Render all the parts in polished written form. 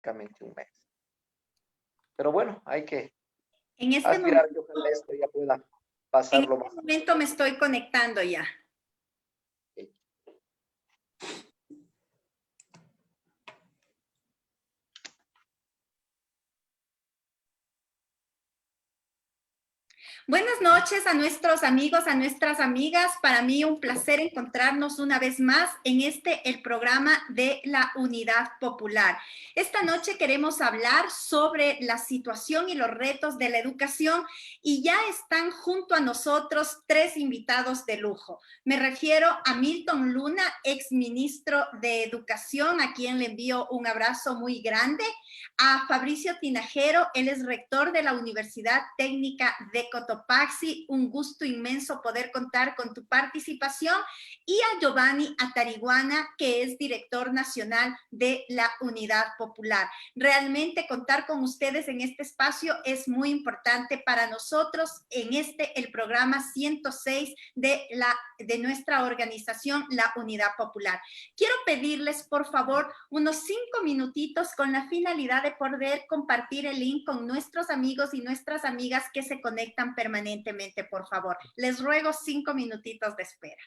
prácticamente un mes. Pero bueno, hay que En este aspirar momento, que ojalá esto ya pueda en pasarlo este más. momento me estoy conectando ya. Buenas noches a nuestros amigos, a nuestras amigas. Para mí un placer encontrarnos una vez más en el programa de la Unidad Popular. Esta noche queremos hablar sobre la situación y los retos de la educación y ya están junto a nosotros tres invitados de lujo. Me refiero a Milton Luna, exministro de Educación, a quien le envío un abrazo muy grande. A Fabricio Tinajero, él es rector de la Universidad Técnica de Cotopaxi. Un gusto inmenso poder contar con tu participación. Y a Giovanni Atariguana, que es director nacional de la Unidad Popular. Realmente contar con ustedes en este espacio es muy importante para nosotros en el programa 106 de nuestra organización, la Unidad Popular. Quiero pedirles, por favor, unos 5 minutitos con la finalidad de poder compartir el link con nuestros amigos y nuestras amigas que se conectan permanentemente, por favor. Les ruego 5 minutitos de espera.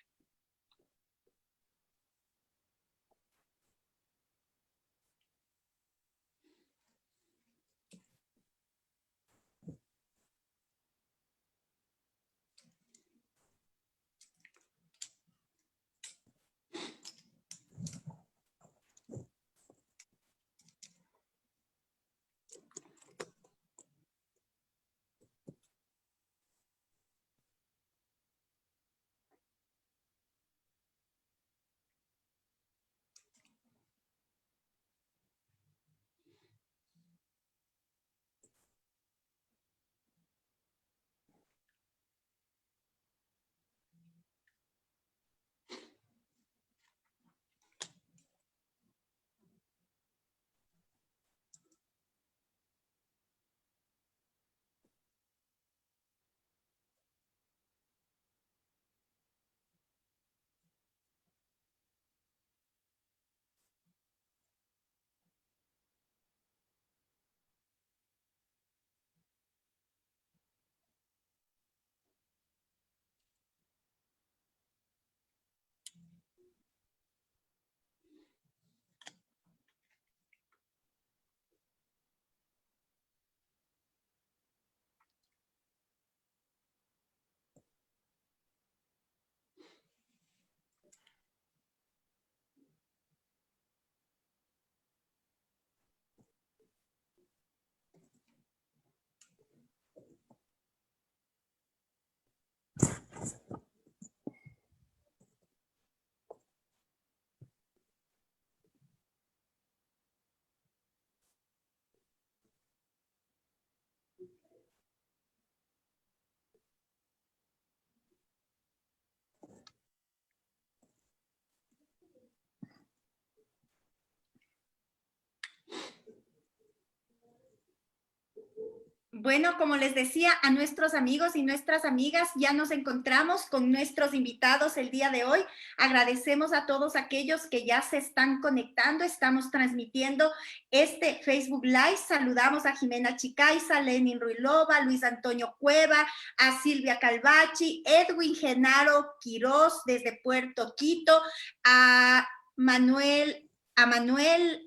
Bueno, como les decía a nuestros amigos y nuestras amigas, ya nos encontramos con nuestros invitados el día de hoy. Agradecemos a todos aquellos que ya se están conectando. Estamos transmitiendo este Facebook Live. Saludamos a Jimena Chicaiza, Lenin Ruilova, Luis Antonio Cueva, a Silvia Calvachi, Edwin Genaro Quiroz desde Puerto Quito, a Manuel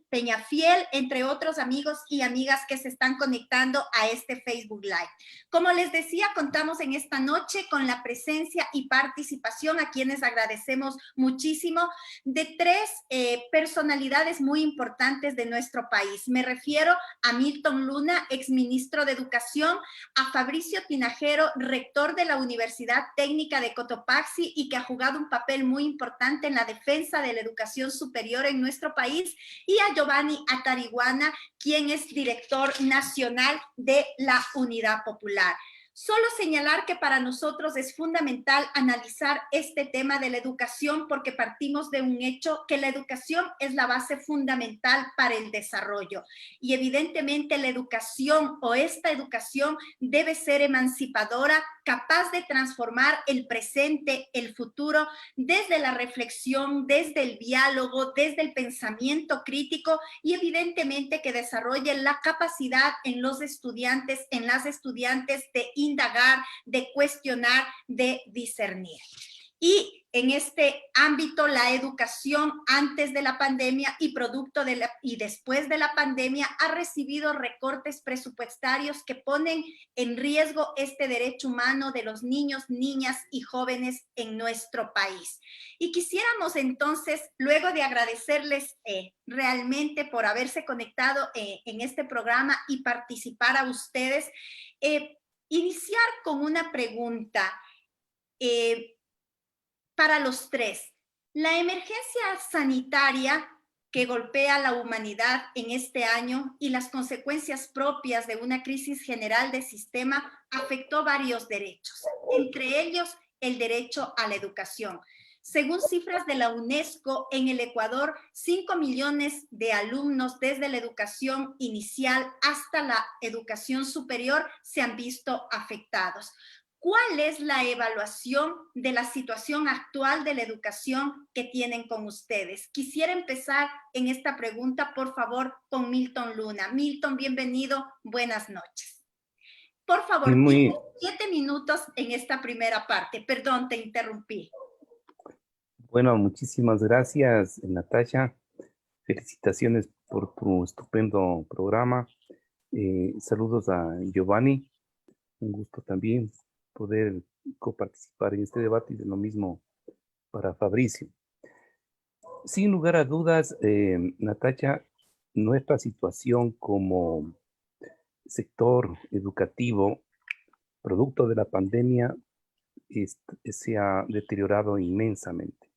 Peñafiel, entre otros amigos y amigas que se están conectando a este Facebook Live. Como les decía, contamos en esta noche con la presencia y participación, a quienes agradecemos muchísimo, de tres personalidades muy importantes de nuestro país. Me refiero a Milton Luna, exministro de Educación, a Fabricio Tinajero, rector de la Universidad Técnica de Cotopaxi y que ha jugado un papel muy importante en la defensa de la educación superior en nuestro país, y a Giovanni Atariguana, quien es director nacional de la Unidad Popular. Solo señalar que para nosotros es fundamental analizar este tema de la educación porque partimos de un hecho que la educación es la base fundamental para el desarrollo y evidentemente la educación o esta educación debe ser emancipadora capaz de transformar el presente, el futuro, desde la reflexión, desde el diálogo, desde el pensamiento crítico y evidentemente que desarrolle la capacidad en los estudiantes, en las estudiantes de indagar, de cuestionar, de discernir. Y en este ámbito, la educación antes de la pandemia y y después de la pandemia ha recibido recortes presupuestarios que ponen en riesgo este derecho humano de los niños, niñas y jóvenes en nuestro país. Y quisiéramos entonces, luego de agradecerles realmente por haberse conectado en este programa y participar a ustedes, iniciar con una pregunta para los tres. La emergencia sanitaria que golpea a la humanidad en este año y las consecuencias propias de una crisis general del sistema afectó varios derechos, entre ellos el derecho a la educación. Según cifras de la UNESCO, en el Ecuador, 5 millones de alumnos desde la educación inicial hasta la educación superior se han visto afectados. ¿Cuál es la evaluación de la situación actual de la educación que tienen con ustedes? Quisiera empezar en esta pregunta, por favor, con Milton Luna. Milton, bienvenido, buenas noches. Por favor, tienes 7 minutos en esta primera parte. Perdón, te interrumpí. Bueno, muchísimas gracias, Natasha. Felicitaciones por tu estupendo programa. Saludos a Giovanni. Un gusto también poder coparticipar en este debate y de lo mismo para Fabricio. Sin lugar a dudas, Natasha, nuestra situación como sector educativo, producto de la pandemia, se ha deteriorado inmensamente.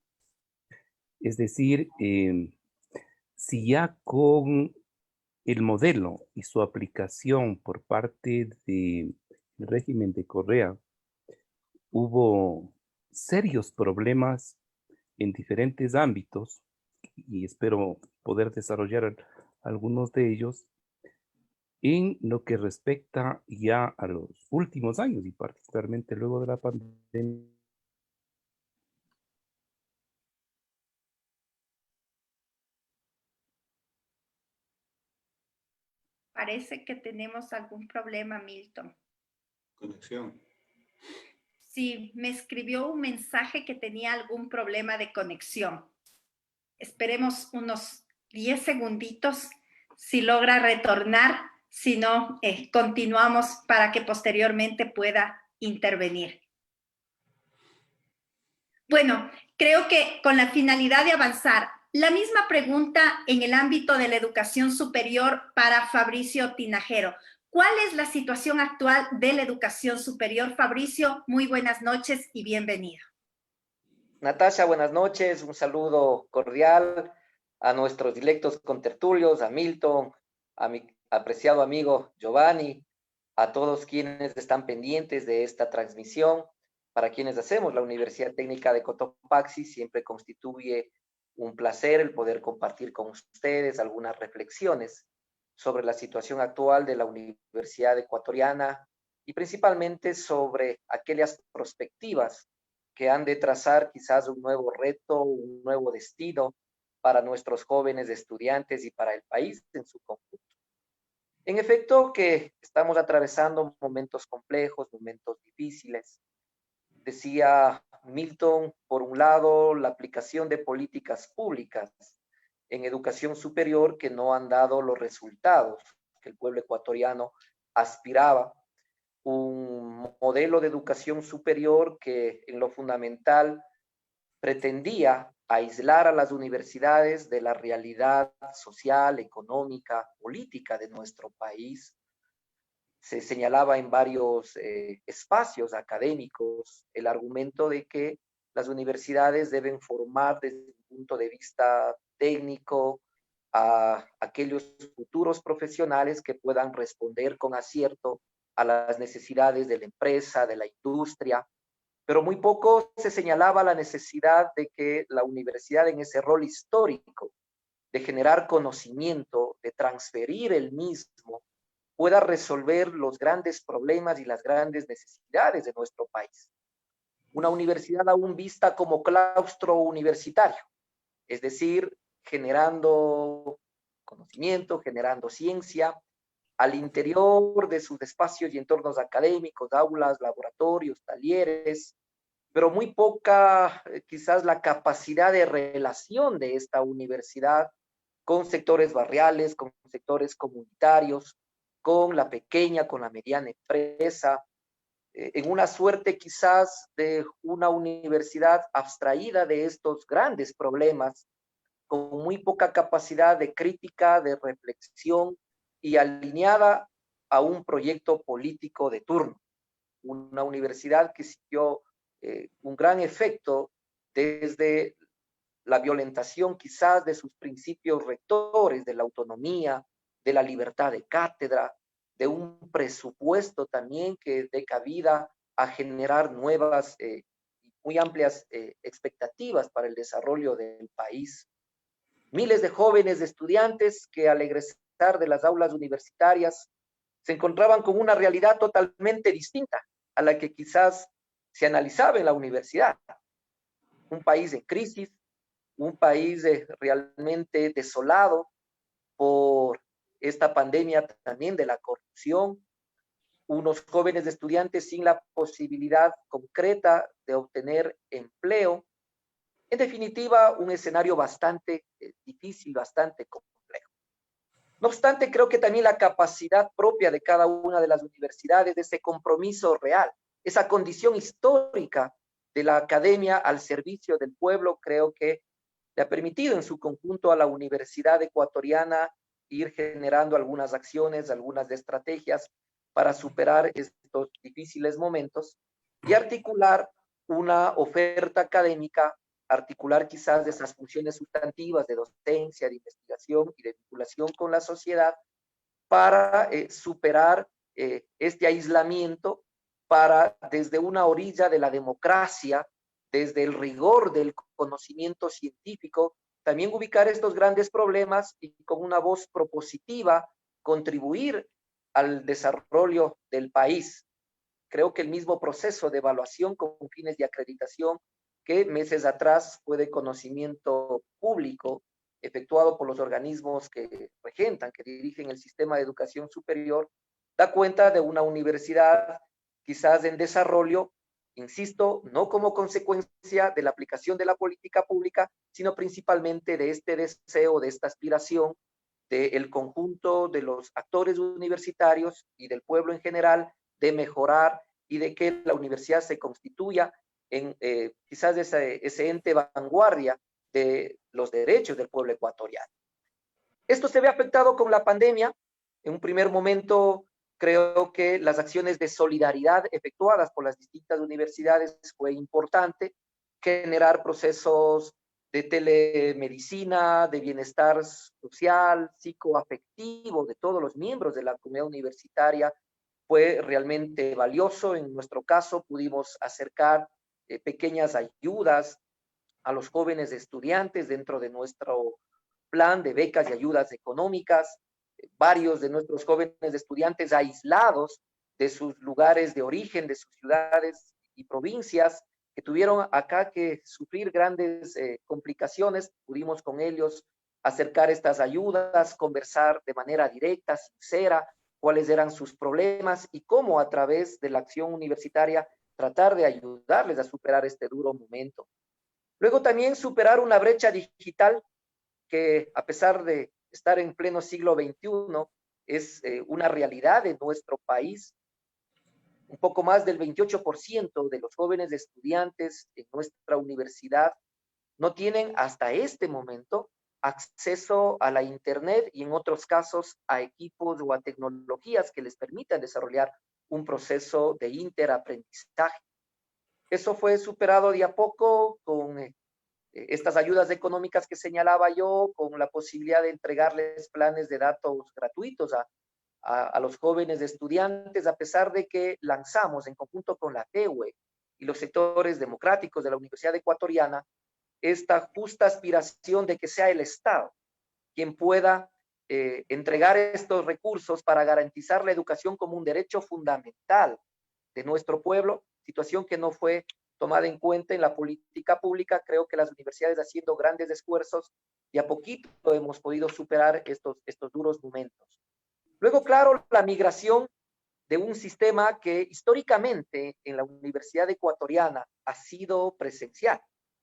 Es decir, si ya con el modelo y su aplicación por parte del régimen de Correa hubo serios problemas en diferentes ámbitos, y espero poder desarrollar algunos de ellos, en lo que respecta ya a los últimos años y particularmente luego de la pandemia. Parece que tenemos algún problema, Milton. Conexión. Sí, me escribió un mensaje que tenía algún problema de conexión. Esperemos unos 10 segunditos si logra retornar, si no, continuamos para que posteriormente pueda intervenir. Bueno, creo que con la finalidad de avanzar, la misma pregunta en el ámbito de la educación superior para Fabricio Tinajero. ¿Cuál es la situación actual de la educación superior? Fabricio, muy buenas noches y bienvenido. Natasha, buenas noches. Un saludo cordial a nuestros directos contertulios, a Milton, a mi apreciado amigo Giovanni, a todos quienes están pendientes de esta transmisión. Para quienes hacemos la Universidad Técnica de Cotopaxi, siempre constituye un placer el poder compartir con ustedes algunas reflexiones sobre la situación actual de la Universidad Ecuatoriana y principalmente sobre aquellas perspectivas que han de trazar quizás un nuevo reto, un nuevo destino para nuestros jóvenes estudiantes y para el país en su conjunto. En efecto, que estamos atravesando momentos complejos, momentos difíciles. Decía Milton, por un lado, la aplicación de políticas públicas en educación superior que no han dado los resultados que el pueblo ecuatoriano aspiraba. Un modelo de educación superior que en lo fundamental pretendía aislar a las universidades de la realidad social, económica, política de nuestro país. Se señalaba en varios espacios académicos el argumento de que las universidades deben formar desde un punto de vista técnico a aquellos futuros profesionales que puedan responder con acierto a las necesidades de la empresa, de la industria, pero muy poco se señalaba la necesidad de que la universidad en ese rol histórico de generar conocimiento, de transferir el mismo, pueda resolver los grandes problemas y las grandes necesidades de nuestro país. Una universidad aún vista como claustro universitario, es decir, generando conocimiento, generando ciencia, al interior de sus espacios y entornos académicos, aulas, laboratorios, talleres, pero muy poca, quizás la capacidad de relación de esta universidad con sectores barriales, con sectores comunitarios, con la pequeña, con la mediana empresa, en una suerte quizás de una universidad abstraída de estos grandes problemas, con muy poca capacidad de crítica, de reflexión y alineada a un proyecto político de turno. Una universidad que siguió un gran efecto desde la violentación quizás de sus principios rectores, de la autonomía, de la libertad de cátedra, de un presupuesto también que dé cabida a generar nuevas y muy amplias expectativas para el desarrollo del país. Miles de jóvenes estudiantes que al egresar de las aulas universitarias se encontraban con una realidad totalmente distinta a la que quizás se analizaba en la universidad. Un país en crisis, un país realmente desolado por esta pandemia también de la corrupción, unos jóvenes estudiantes sin la posibilidad concreta de obtener empleo. En definitiva, un escenario bastante difícil, bastante complejo. No obstante, creo que también la capacidad propia de cada una de las universidades, de ese compromiso real, esa condición histórica de la academia al servicio del pueblo, creo que le ha permitido en su conjunto a la Universidad Ecuatoriana ir generando algunas acciones, algunas estrategias para superar estos difíciles momentos y articular una oferta académica, articular quizás de esas funciones sustantivas de docencia, de investigación y de vinculación con la sociedad para superar este aislamiento, para desde una orilla de la democracia, desde el rigor del conocimiento científico, también ubicar estos grandes problemas y con una voz propositiva contribuir al desarrollo del país. Creo que el mismo proceso de evaluación con fines de acreditación que meses atrás fue de conocimiento público, efectuado por los organismos que regentan, que dirigen el sistema de educación superior, da cuenta de una universidad quizás en desarrollo, insisto, no como consecuencia de la aplicación de la política pública, sino principalmente de este deseo, de esta aspiración del conjunto de los actores universitarios y del pueblo en general de mejorar y de que la universidad se constituya en quizás ese ente vanguardia de los derechos del pueblo ecuatoriano. Esto se ve afectado con la pandemia. En un primer momento, creo que las acciones de solidaridad efectuadas por las distintas universidades fue importante, generar procesos de telemedicina, de bienestar social, psicoafectivo de todos los miembros de la comunidad universitaria fue realmente valioso. En nuestro caso pudimos acercar pequeñas ayudas a los jóvenes estudiantes dentro de nuestro plan de becas y ayudas económicas. Varios de nuestros jóvenes estudiantes aislados de sus lugares de origen, de sus ciudades y provincias, que tuvieron acá que sufrir grandes complicaciones, pudimos con ellos acercar estas ayudas, conversar de manera directa, sincera, cuáles eran sus problemas y cómo a través de la acción universitaria tratar de ayudarles a superar este duro momento. Luego también superar una brecha digital que a pesar de estar en pleno siglo XXI es una realidad en nuestro país. Un poco más del 28% de los jóvenes estudiantes en nuestra universidad no tienen hasta este momento acceso a la internet y en otros casos a equipos o a tecnologías que les permitan desarrollar un proceso de interaprendizaje. Eso fue superado de a poco con estas ayudas económicas que señalaba yo, con la posibilidad de entregarles planes de datos gratuitos a los jóvenes estudiantes, a pesar de que lanzamos en conjunto con la TEUE y los sectores democráticos de la Universidad Ecuatoriana esta justa aspiración de que sea el Estado quien pueda entregar estos recursos para garantizar la educación como un derecho fundamental de nuestro pueblo, situación que no fue tomada en cuenta en la política pública. Creo que las universidades haciendo grandes esfuerzos y a poquito hemos podido superar estos duros momentos. Luego, claro, la migración de un sistema que históricamente en la Universidad Ecuatoriana ha sido presencial.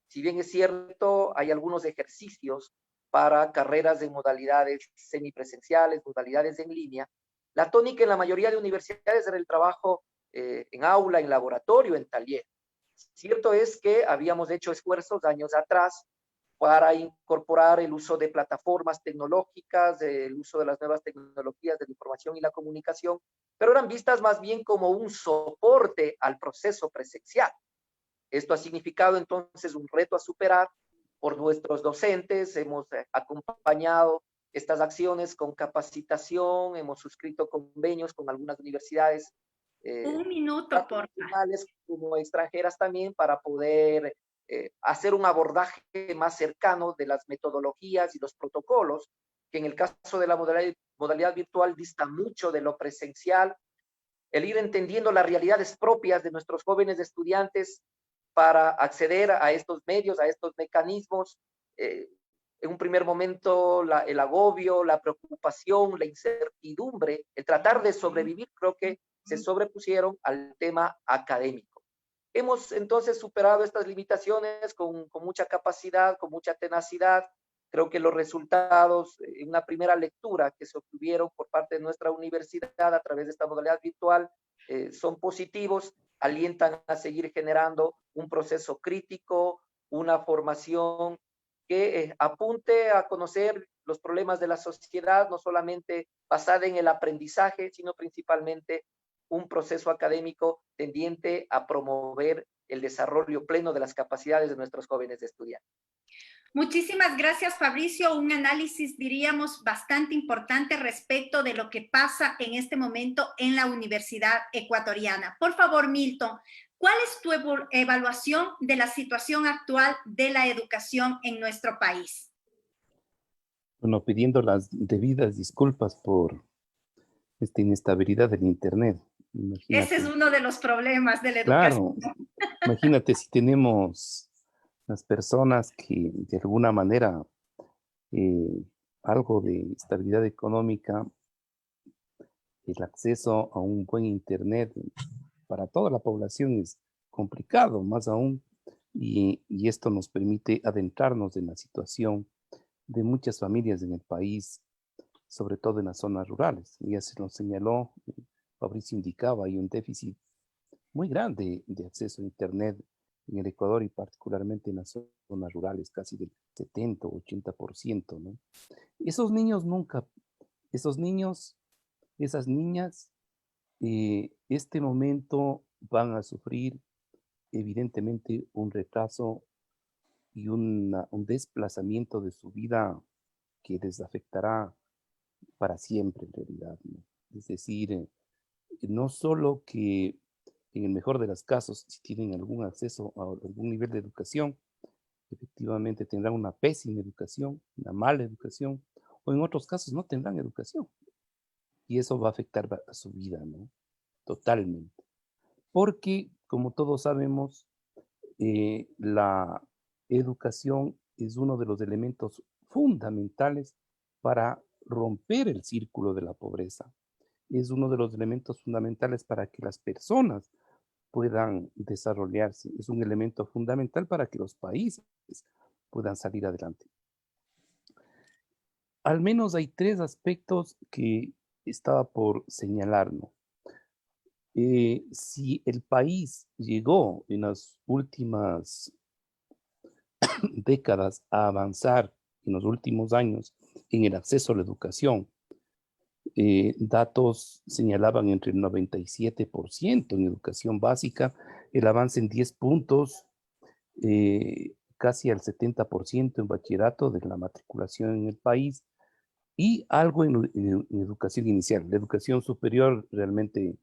Si bien es cierto, hay algunos ejercicios para carreras de modalidades semipresenciales, modalidades en línea, la tónica en la mayoría de universidades era el trabajo en aula, en laboratorio, en taller. Cierto es que habíamos hecho esfuerzos años atrás para incorporar el uso de plataformas tecnológicas, el uso de las nuevas tecnologías de la información y la comunicación, pero eran vistas más bien como un soporte al proceso presencial. Esto ha significado entonces un reto a superar por nuestros docentes. Hemos acompañado estas acciones con capacitación, hemos suscrito convenios con algunas universidades. Un minuto, por favor. Como extranjeras también, para poder hacer un abordaje más cercano de las metodologías y los protocolos, que en el caso de la modalidad virtual dista mucho de lo presencial. El ir entendiendo las realidades propias de nuestros jóvenes estudiantes para acceder a estos medios, a estos mecanismos. En un primer momento, el agobio, la preocupación, la incertidumbre, el tratar de sobrevivir, creo que se sobrepusieron al tema académico. Hemos entonces superado estas limitaciones con mucha capacidad, con mucha tenacidad. Creo que los resultados en una primera lectura que se obtuvieron por parte de nuestra universidad a través de esta modalidad virtual son positivos, alientan a seguir generando un proceso crítico, una formación que apunte a conocer los problemas de la sociedad, no solamente basada en el aprendizaje, sino principalmente un proceso académico tendiente a promover el desarrollo pleno de las capacidades de nuestros jóvenes estudiantes. Muchísimas gracias, Fabricio. Un análisis, diríamos, bastante importante respecto de lo que pasa en este momento en la Universidad Ecuatoriana. Por favor, Milton, ¿cuál es tu evaluación de la situación actual de la educación en nuestro país? Bueno, pidiendo las debidas disculpas por esta inestabilidad del Internet. Imagínate. Ese es uno de los problemas de la Claro, educación. imagínate si tenemos las personas que de alguna manera algo de estabilidad económica, el acceso a un buen Internet para toda la población es complicado, más aún, y esto nos permite adentrarnos en la situación de muchas familias en el país, sobre todo en las zonas rurales. Ya se nos señaló, Fabricio indicaba, hay un déficit muy grande de acceso a Internet en el Ecuador y particularmente en las zonas rurales, casi del 70 o 80%, ¿no? Esos niños, esas niñas, este momento van a sufrir evidentemente un retraso y un desplazamiento de su vida que les afectará para siempre en realidad, ¿no? Es decir, no solo que en el mejor de los casos, si tienen algún acceso a algún nivel de educación, efectivamente tendrán una pésima educación, una mala educación, o en otros casos no tendrán educación. Y eso va a afectar a su vida, ¿no? Totalmente. Porque, como todos sabemos, la educación es uno de los elementos fundamentales para romper el círculo de la pobreza. Es uno de los elementos fundamentales para que las personas puedan desarrollarse. Es un elemento fundamental para que los países puedan salir adelante. Al menos hay tres aspectos que estaba por señalar, ¿no? Si el país llegó en las últimas décadas a avanzar en los últimos años en el acceso a la educación, datos señalaban entre el 97% en educación básica, el avance en 10 puntos, casi al 70% en bachillerato de la matriculación en el país y algo en educación inicial. La educación superior realmente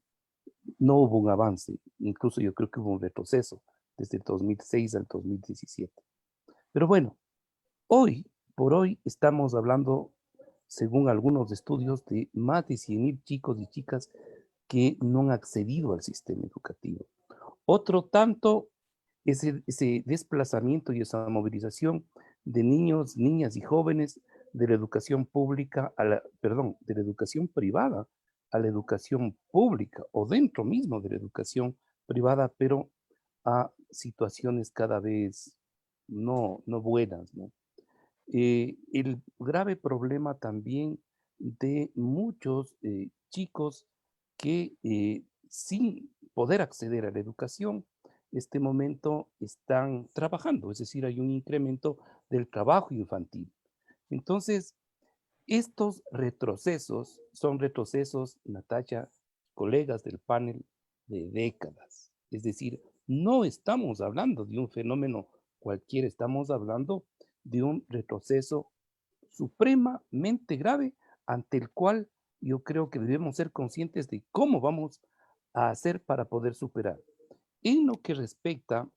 no hubo un avance, incluso yo creo que hubo un retroceso desde el 2006 al 2017. Pero bueno, hoy por hoy estamos hablando según algunos estudios, de más de 100.000 chicos y chicas que no han accedido al sistema educativo. Otro tanto es ese desplazamiento y esa movilización de niños, niñas y jóvenes de la educación pública de la educación privada a la educación pública o dentro mismo de la educación privada, pero a situaciones cada vez no buenas, ¿no? El grave problema también de muchos chicos que sin poder acceder a la educación, este momento están trabajando, es decir, hay un incremento del trabajo infantil. Entonces, estos retrocesos son retrocesos, Natacha, colegas del panel, de décadas. Es decir, no estamos hablando de un fenómeno cualquiera, estamos hablando de un retroceso supremamente grave ante el cual yo creo que debemos ser conscientes de cómo vamos a hacer para poder superar. En lo que respecta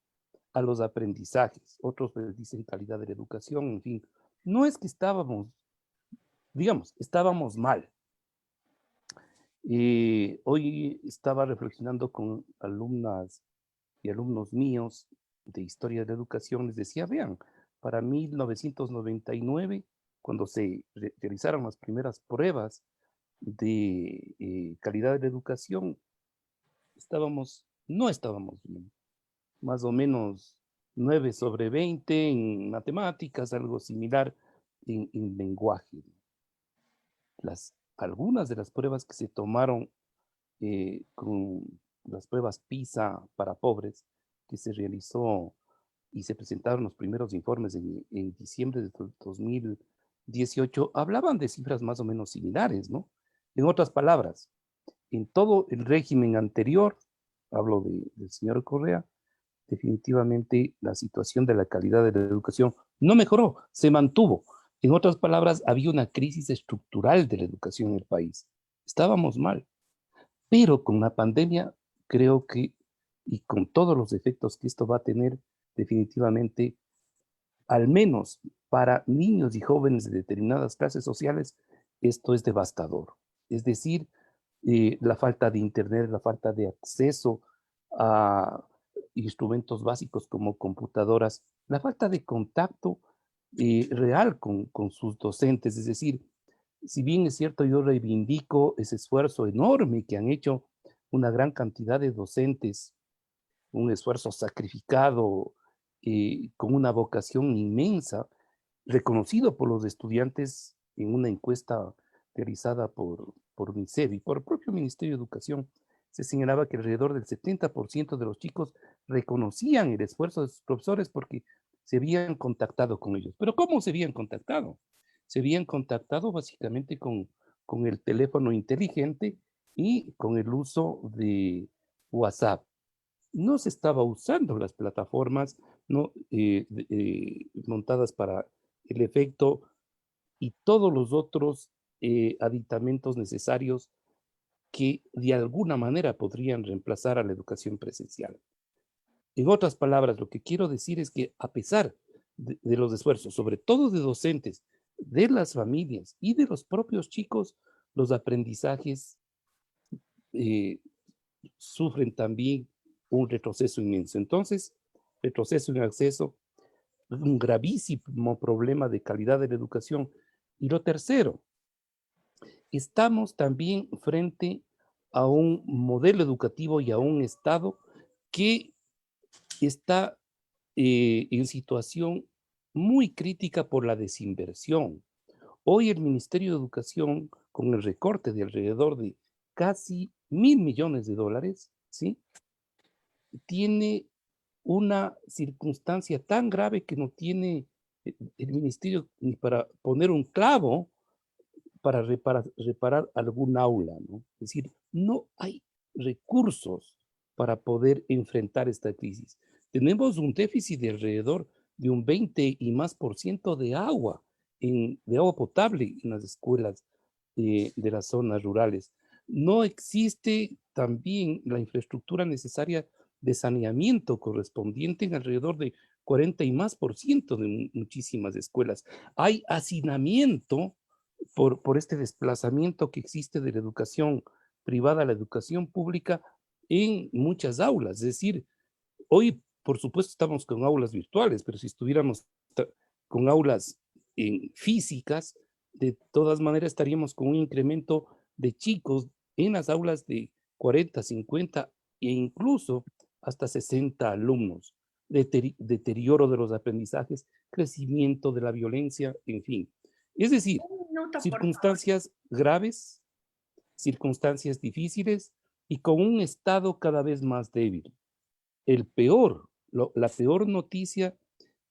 a los aprendizajes, otros les dicen calidad de la educación, en fin, no es que estábamos mal. Hoy estaba reflexionando con alumnas y alumnos míos de historia de la educación, les decía, vean, para 1999, cuando se realizaron las primeras pruebas de calidad de la educación, no estábamos bien, más o menos 9 sobre 20 en matemáticas, algo similar en lenguaje. Algunas de las pruebas que se tomaron con las pruebas PISA para pobres, que se realizó y se presentaron los primeros informes en diciembre de 2018, hablaban de cifras más o menos similares, ¿no? En otras palabras, en todo el régimen anterior, hablo del señor Correa, definitivamente la situación de la calidad de la educación no mejoró, se mantuvo. En otras palabras, había una crisis estructural de la educación en el país. Estábamos mal. Pero con la pandemia, creo que, y con todos los efectos que esto va a tener, definitivamente, al menos para niños y jóvenes de determinadas clases sociales, esto es devastador. Es decir, la falta de internet, la falta de acceso a instrumentos básicos como computadoras, la falta de contacto real con sus docentes. Es decir, si bien es cierto, yo reivindico ese esfuerzo enorme que han hecho una gran cantidad de docentes, un esfuerzo sacrificado, con una vocación inmensa, reconocido por los estudiantes en una encuesta realizada por UNICEF y por el propio Ministerio de Educación. Se señalaba que alrededor del 70% de los chicos reconocían el esfuerzo de sus profesores porque se habían contactado con ellos. ¿Pero cómo se habían contactado? Se habían contactado básicamente con el teléfono inteligente y con el uso de WhatsApp. No se estaba usando las plataformas montadas para el efecto y todos los otros aditamentos necesarios que de alguna manera podrían reemplazar a la educación presencial. En otras palabras, lo que quiero decir es que a pesar de los esfuerzos, sobre todo de docentes, de las familias y de los propios chicos, los aprendizajes sufren también un retroceso inmenso. Entonces, retroceso en acceso, un gravísimo problema de calidad de la educación. Y lo tercero, estamos también frente a un modelo educativo y a un Estado que está en situación muy crítica por la desinversión. Hoy el Ministerio de Educación, con el recorte de alrededor de casi $1.000 millones, ¿sí?, tiene una circunstancia tan grave que no tiene el ministerio ni para poner un clavo para reparar algún aula, ¿no? Es decir, no hay recursos para poder enfrentar esta crisis. Tenemos un déficit de alrededor de un 20 y más por ciento de agua, de agua potable en las escuelas de las zonas rurales. No existe también la infraestructura necesaria de saneamiento correspondiente en alrededor de 40 y más por ciento de muchísimas escuelas. Hay hacinamiento por este desplazamiento que existe de la educación privada a la educación pública en muchas aulas. Es decir, hoy, por supuesto, estamos con aulas virtuales, pero si estuviéramos con aulas físicas, de todas maneras estaríamos con un incremento de chicos en las aulas de 40, 50 e incluso hasta 60 alumnos. Deterioro de los aprendizajes, crecimiento de la violencia, en fin. Es decir, Un minuto, por favor. circunstancias graves, circunstancias difíciles y con un Estado cada vez más débil. La peor noticia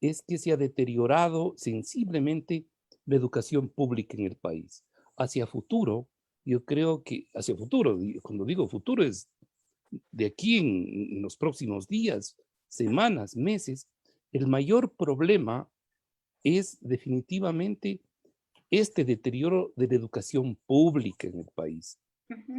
es que se ha deteriorado sensiblemente la educación pública en el país. Hacia futuro, yo creo que hacia futuro, cuando digo futuro es de aquí en los próximos días, semanas, meses, el mayor problema es definitivamente este deterioro de la educación pública en el país,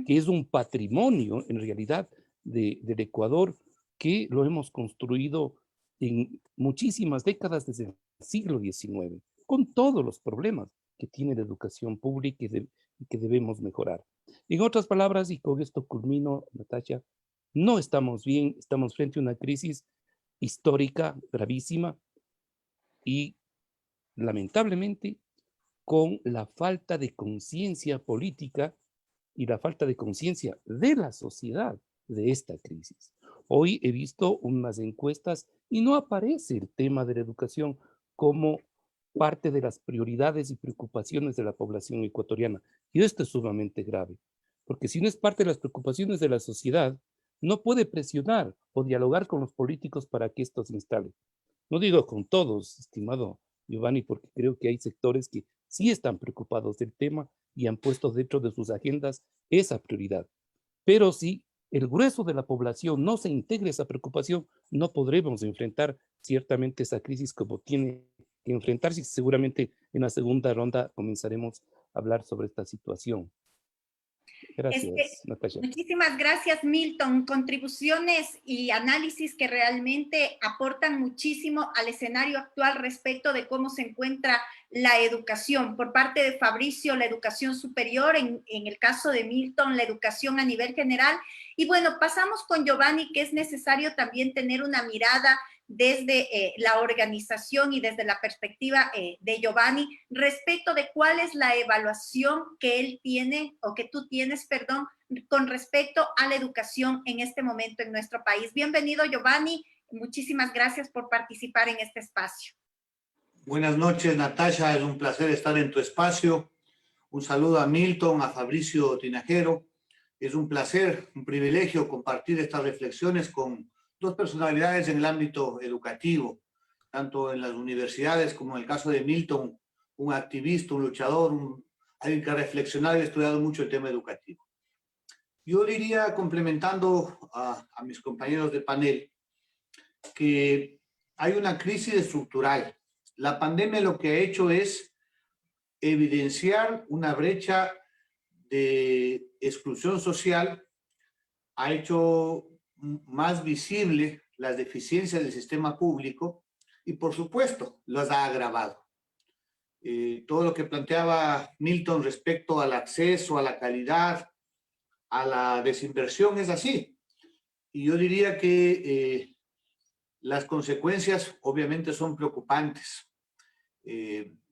que es un patrimonio en realidad del Ecuador que lo hemos construido en muchísimas décadas desde el siglo XIX, con todos los problemas que tiene la educación pública y que debemos mejorar. En otras palabras, y con esto culmino, Natasha, no estamos bien, estamos frente a una crisis histórica gravísima y lamentablemente con la falta de conciencia política y la falta de conciencia de la sociedad de esta crisis. Hoy he visto unas encuestas y no aparece el tema de la educación como parte de las prioridades y preocupaciones de la población ecuatoriana. Y esto es sumamente grave, porque si no es parte de las preocupaciones de la sociedad, no puede presionar o dialogar con los políticos para que esto se instale. No digo con todos, estimado Giovanni, porque creo que hay sectores que sí están preocupados del tema y han puesto dentro de sus agendas esa prioridad. Pero si el grueso de la población no se integra a esa preocupación, no podremos enfrentar ciertamente esa crisis como tiene que enfrentarse. Seguramente en la segunda ronda comenzaremos a hablar sobre esta situación. Gracias, Natasha. Muchísimas gracias, Milton. Contribuciones y análisis que realmente aportan muchísimo al escenario actual respecto de cómo se encuentra la educación. Por parte de Fabricio, la educación superior, en el caso de Milton, la educación a nivel general. Y bueno, pasamos con Giovanni, que es necesario también tener una mirada desde la organización y desde la perspectiva de Giovanni respecto de cuál es la evaluación que él tiene o que tú tienes, perdón, con respecto a la educación en este momento en nuestro país. Bienvenido, Giovanni. Muchísimas gracias por participar en este espacio. Buenas noches, Natasha. Es un placer estar en tu espacio. Un saludo a Milton, a Fabricio Tinajero. Es un placer, un privilegio compartir estas reflexiones con dos personalidades en el ámbito educativo, tanto en las universidades como en el caso de Milton, un activista, un luchador, alguien que ha reflexionado y estudiado mucho el tema educativo. Yo diría, complementando a mis compañeros de panel, que hay una crisis estructural. La pandemia lo que ha hecho es evidenciar una brecha de exclusión social, ha hecho más visible las deficiencias del sistema público y, por supuesto, las ha agravado. Todo lo que planteaba Milton respecto al acceso, a la calidad, a la desinversión es así. Y yo diría que las consecuencias obviamente son preocupantes,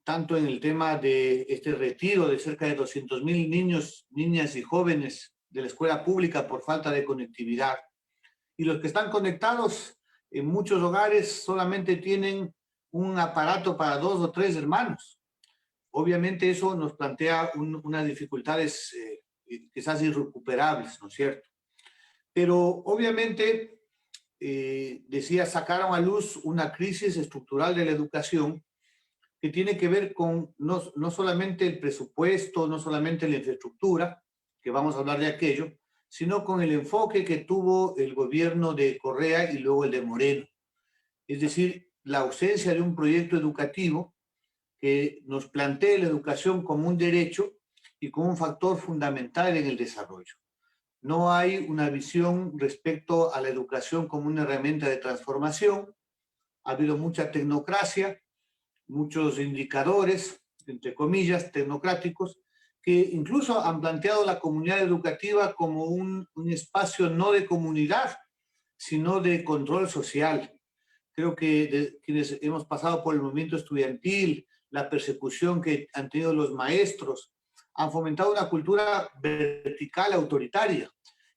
tanto en el tema de este retiro de cerca de 200,000 niños, niñas y jóvenes de la escuela pública por falta de conectividad. Y los que están conectados en muchos hogares solamente tienen un aparato para 2 o 3 hermanos. Obviamente eso nos plantea unas dificultades quizás irrecuperables, ¿no es cierto? Pero obviamente, decía, sacaron a luz una crisis estructural de la educación que tiene que ver con no solamente el presupuesto, no solamente la infraestructura, que vamos a hablar de aquello, sino con el enfoque que tuvo el gobierno de Correa y luego el de Moreno. Es decir, la ausencia de un proyecto educativo que nos plantee la educación como un derecho y como un factor fundamental en el desarrollo. No hay una visión respecto a la educación como una herramienta de transformación. Ha habido mucha tecnocracia, muchos indicadores, entre comillas, tecnocráticos, que incluso han planteado la comunidad educativa como un espacio no de comunidad, sino de control social. Creo que quienes hemos pasado por el movimiento estudiantil, la persecución que han tenido los maestros, han fomentado una cultura vertical autoritaria,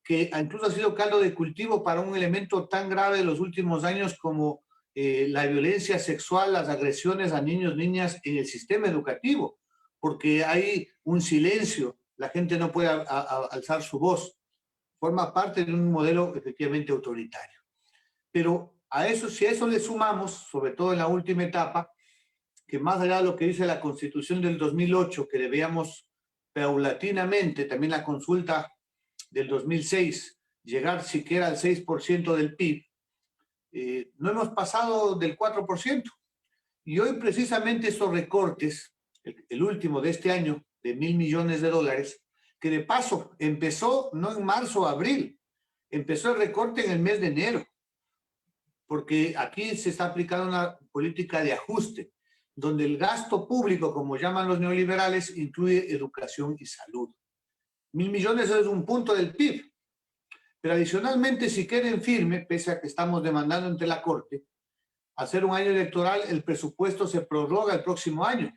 que incluso ha sido caldo de cultivo para un elemento tan grave de los últimos años como la violencia sexual, las agresiones a niños, niñas en el sistema educativo, porque hay un silencio, la gente no puede alzar su voz, forma parte de un modelo efectivamente autoritario. Pero a eso, si a eso le sumamos, sobre todo en la última etapa, que más allá de lo que dice la Constitución del 2008, que debíamos paulatinamente, también la consulta del 2006, llegar siquiera al 6% del PIB, no hemos pasado del 4%. Y hoy precisamente esos recortes, el último de este año, de $1.000 millones, que de paso empezó no en marzo o abril, empezó el recorte en el mes de enero, porque aquí se está aplicando una política de ajuste, donde el gasto público, como llaman los neoliberales, incluye educación y salud. 1.000 millones es un punto del PIB, pero adicionalmente, si queden firme, pese a que estamos demandando ante la Corte, hacer un año electoral, el presupuesto se prorroga el próximo año.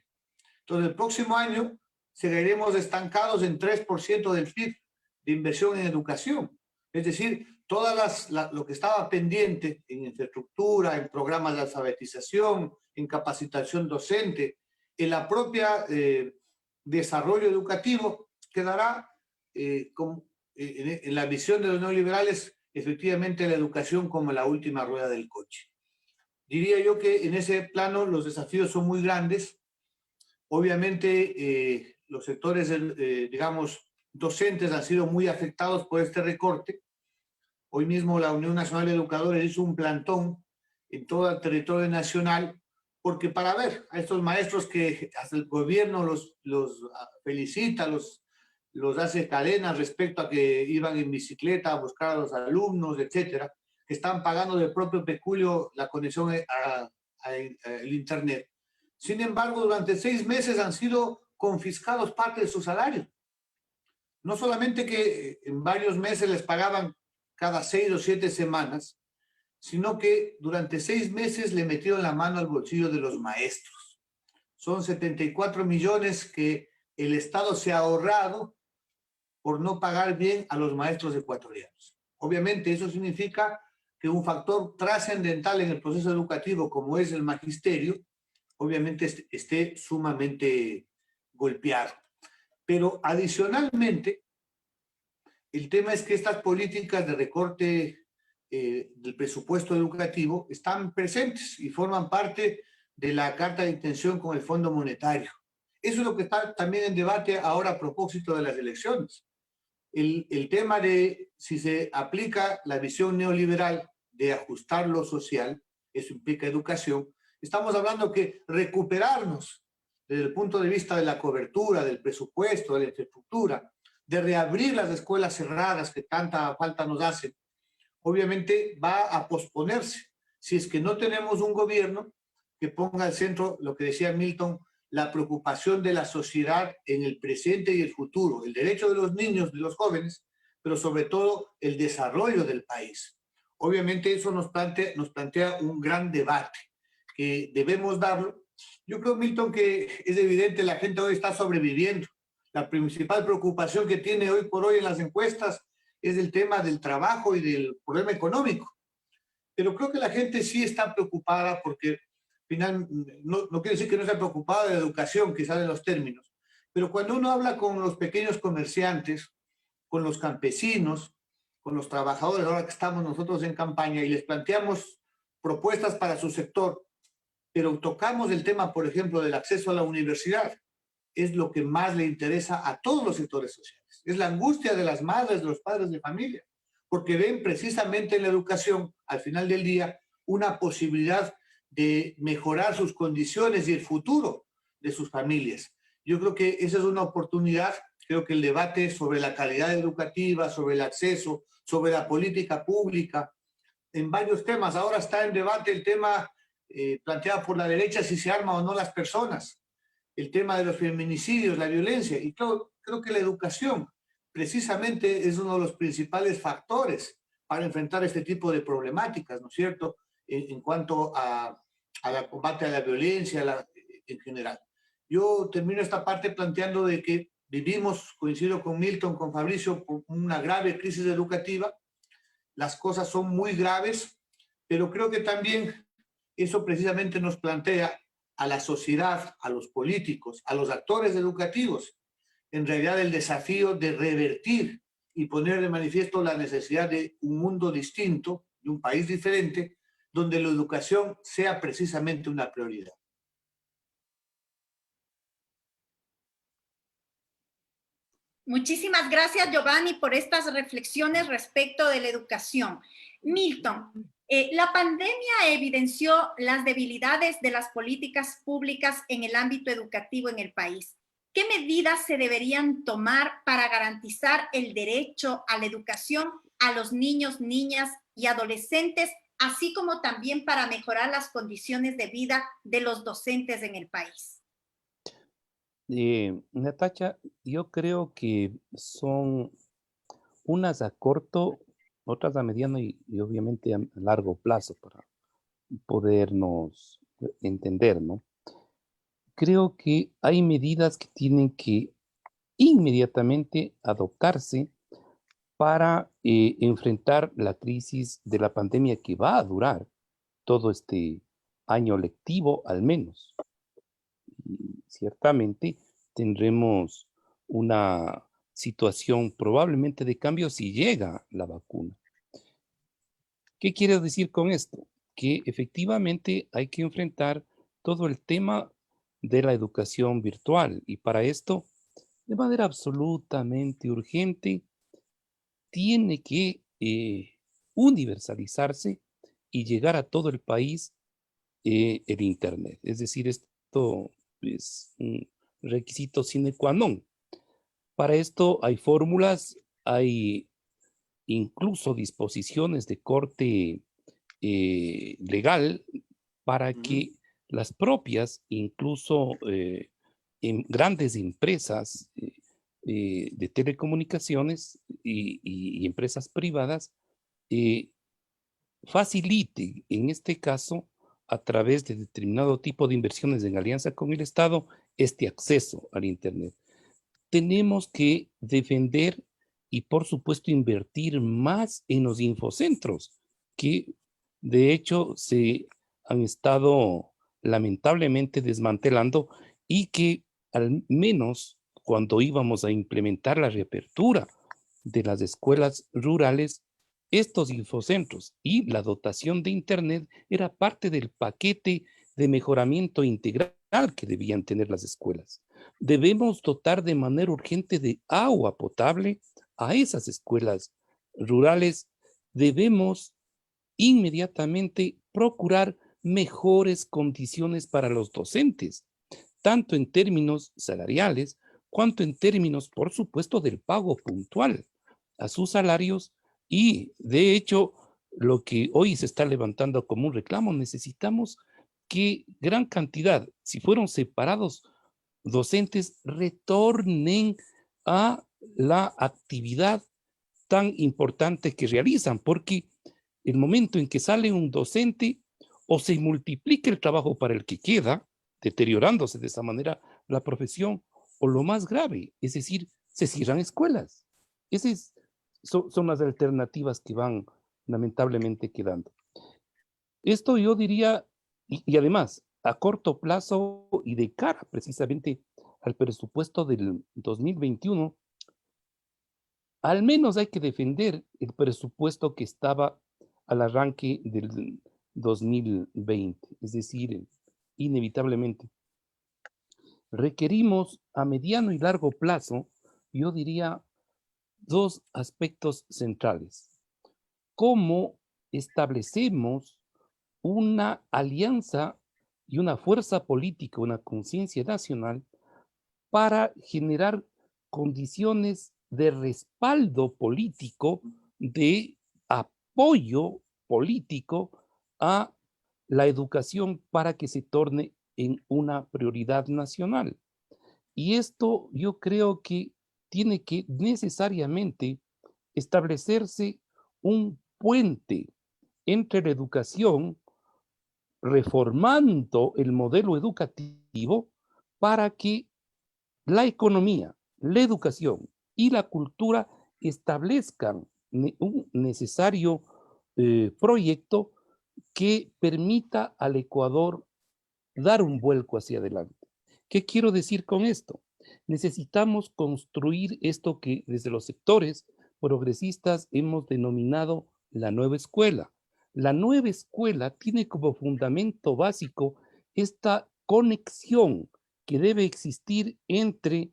Entonces, el próximo año seguiremos estancados en 3% del PIB de inversión en educación. Es decir, lo que estaba pendiente en infraestructura, en programas de alfabetización, en capacitación docente, en la propia desarrollo educativo, quedará en la visión de los neoliberales, efectivamente la educación como la última rueda del coche. Diría yo que en ese plano los desafíos son muy grandes. Obviamente los sectores, digamos, docentes han sido muy afectados por este recorte. Hoy mismo la Unión Nacional de Educadores hizo un plantón en todo el territorio nacional, porque para ver a estos maestros que hasta el gobierno los felicita, los hace cadenas respecto a que iban en bicicleta a buscar a los alumnos, etcétera, que están pagando de propio peculio la conexión al Internet. Sin embargo, durante 6 meses han sido confiscados parte de su salario. No solamente que en varios meses les pagaban cada 6 o 7 semanas, sino que durante 6 meses le metieron la mano al bolsillo de los maestros. Son 74 millones que el Estado se ha ahorrado por no pagar bien a los maestros ecuatorianos. Obviamente eso significa que un factor trascendental en el proceso educativo, como es el magisterio, obviamente esté sumamente golpeado. Pero adicionalmente, el tema es que estas políticas de recorte del presupuesto educativo están presentes y forman parte de la carta de intención con el Fondo Monetario. Eso es lo que está también en debate ahora a propósito de las elecciones. El tema de si se aplica la visión neoliberal de ajustar lo social, eso implica educación. Estamos hablando que recuperarnos desde el punto de vista de la cobertura, del presupuesto, de la infraestructura, de reabrir las escuelas cerradas que tanta falta nos hacen, obviamente va a posponerse si es que no tenemos un gobierno que ponga al centro lo que decía Milton, la preocupación de la sociedad en el presente y el futuro, el derecho de los niños, de los jóvenes, pero sobre todo el desarrollo del país. Obviamente eso nos plantea un gran debate que debemos darlo. Yo creo, Milton, que es evidente, la gente hoy está sobreviviendo. La principal preocupación que tiene hoy por hoy en las encuestas es el tema del trabajo y del problema económico. Pero creo que la gente sí está preocupada porque, no quiere decir que no esté preocupada de la educación, quizás en los términos, pero cuando uno habla con los pequeños comerciantes, con los campesinos, con los trabajadores, ahora que estamos nosotros en campaña y les planteamos propuestas para su sector, pero tocamos el tema, por ejemplo, del acceso a la universidad, es lo que más le interesa a todos los sectores sociales. Es la angustia de las madres, de los padres de familia, porque ven precisamente en la educación, al final del día, una posibilidad de mejorar sus condiciones y el futuro de sus familias. Yo creo que esa es una oportunidad. Creo que el debate sobre la calidad educativa, sobre el acceso, sobre la política pública, en varios temas. Ahora está en debate el tema planteado por la derecha, si se arma o no las personas. el tema de los feminicidios, la violencia, y creo que la educación precisamente es uno de los principales factores para enfrentar este tipo de problemáticas, ¿no es cierto?, en cuanto a combate a la violencia en general. Yo termino esta parte planteando de que vivimos, coincido con Milton, con Fabricio, una grave crisis educativa. Las cosas son muy graves, pero creo que también eso precisamente nos plantea a la sociedad, a los políticos, a los actores educativos, en realidad el desafío de revertir y poner de manifiesto la necesidad de un mundo distinto, de un país diferente, donde la educación sea precisamente una prioridad. Muchísimas gracias, Giovanni, por estas reflexiones respecto de la educación. Milton, la pandemia evidenció las debilidades de las políticas públicas en el ámbito educativo en el país. ¿Qué medidas se deberían tomar para garantizar el derecho a la educación a los niños, niñas y adolescentes, así como también para mejorar las condiciones de vida de los docentes en el país? Natacha, yo creo que son unas a corto, otras a mediano y obviamente a largo plazo para podernos entender, ¿no? Creo que hay medidas que tienen que inmediatamente adoptarse para enfrentar la crisis de la pandemia que va a durar todo este año lectivo al menos. Y ciertamente tendremos una situación probablemente de cambio si llega la vacuna. ¿Qué quiero decir con esto? Que efectivamente hay que enfrentar todo el tema de la educación virtual y para esto, de manera absolutamente urgente, tiene que universalizarse y llegar a todo el país el Internet. Es decir, esto es un requisito sine qua non. Para esto hay fórmulas, hay incluso disposiciones de corte legal para que las propias, incluso en grandes empresas de telecomunicaciones y empresas privadas, facilite, en este caso, a través de determinado tipo de inversiones en alianza con el Estado, este acceso al Internet. Tenemos que defender y, por supuesto, invertir más en los infocentros, que de hecho se han estado lamentablemente desmantelando y que al menos cuando íbamos a implementar la reapertura de las escuelas rurales, estos infocentros y la dotación de Internet era parte del paquete de mejoramiento integral que debían tener las escuelas. Debemos dotar de manera urgente de agua potable a esas escuelas rurales. Debemos inmediatamente procurar mejores condiciones para los docentes, tanto en términos salariales, cuanto en términos, por supuesto, del pago puntual a sus salarios. Y, de hecho, lo que hoy se está levantando como un reclamo, necesitamos que gran cantidad, si fueron separados, docentes retornen a la actividad tan importante que realizan, porque el momento en que sale un docente, o se multiplica el trabajo para el que queda, deteriorándose de esa manera la profesión, o lo más grave, es decir, se cierran escuelas. Esas son las alternativas que van lamentablemente quedando. Esto yo diría, y además, a corto plazo y de cara precisamente al presupuesto del 2021, al menos hay que defender el presupuesto que estaba al arranque del 2020, es decir, inevitablemente. Requerimos a mediano y largo plazo, yo diría, dos aspectos centrales. ¿Cómo establecemos una alianza y una fuerza política, una conciencia nacional para generar condiciones de respaldo político, de apoyo político a la educación para que se torne en una prioridad nacional. Y esto yo creo que tiene que necesariamente establecerse un puente entre la educación, reformando el modelo educativo para que la economía, la educación y la cultura establezcan un necesario proyecto que permita al Ecuador dar un vuelco hacia adelante. ¿Qué quiero decir con esto? Necesitamos construir esto que desde los sectores progresistas hemos denominado la nueva escuela. La nueva escuela tiene como fundamento básico esta conexión que debe existir entre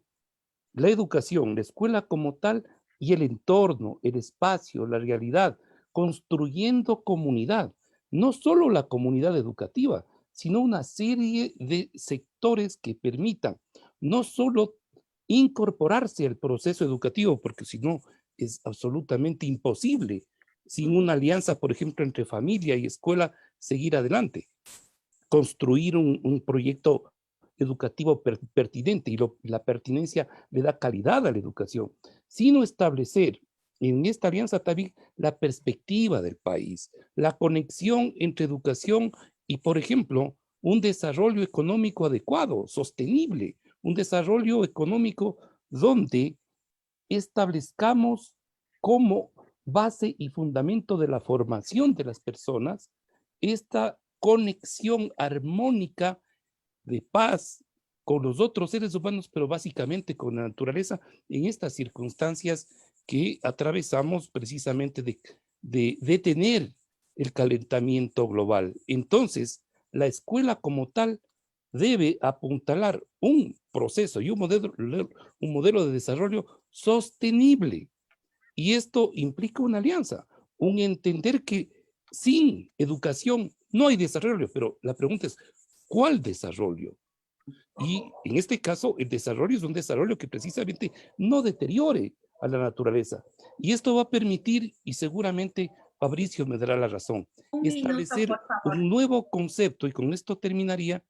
la educación, la escuela como tal, y el entorno, el espacio, la realidad, construyendo comunidad, no solo la comunidad educativa, sino una serie de sectores que permitan no solo incorporarse al proceso educativo, porque si no es absolutamente imposible, sin una alianza, por ejemplo, entre familia y escuela, seguir adelante, construir un proyecto educativo pertinente, y la pertinencia le da calidad a la educación, sino establecer en esta alianza también la perspectiva del país, la conexión entre educación y, por ejemplo, un desarrollo económico adecuado, sostenible, un desarrollo económico donde establezcamos como base y fundamento de la formación de las personas esta conexión armónica de paz con los otros seres humanos, pero básicamente con la naturaleza en estas circunstancias que atravesamos precisamente de detener el calentamiento global. Entonces, la escuela como tal debe apuntalar un proceso y un modelo de desarrollo sostenible. Y esto implica una alianza, un entender que sin educación no hay desarrollo, pero la pregunta es, ¿cuál desarrollo? Y en este caso, el desarrollo es un desarrollo que precisamente no deteriore a la naturaleza. Y esto va a permitir, y seguramente Fabricio me dará la razón, Un minuto, establecer por favor. un nuevo concepto, y con esto terminaría,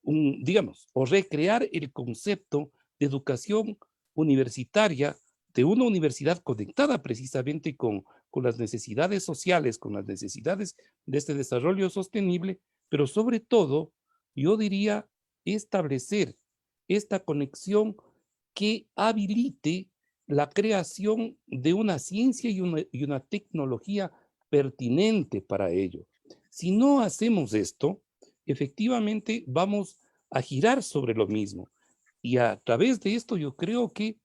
digamos, o recrear el concepto de educación universitaria, de una universidad conectada precisamente con las necesidades sociales, con las necesidades de este desarrollo sostenible, pero sobre todo, yo diría, establecer esta conexión que habilite la creación de una ciencia y una tecnología pertinente para ello. Si no hacemos esto, efectivamente vamos a girar sobre lo mismo. Y a través de esto yo creo que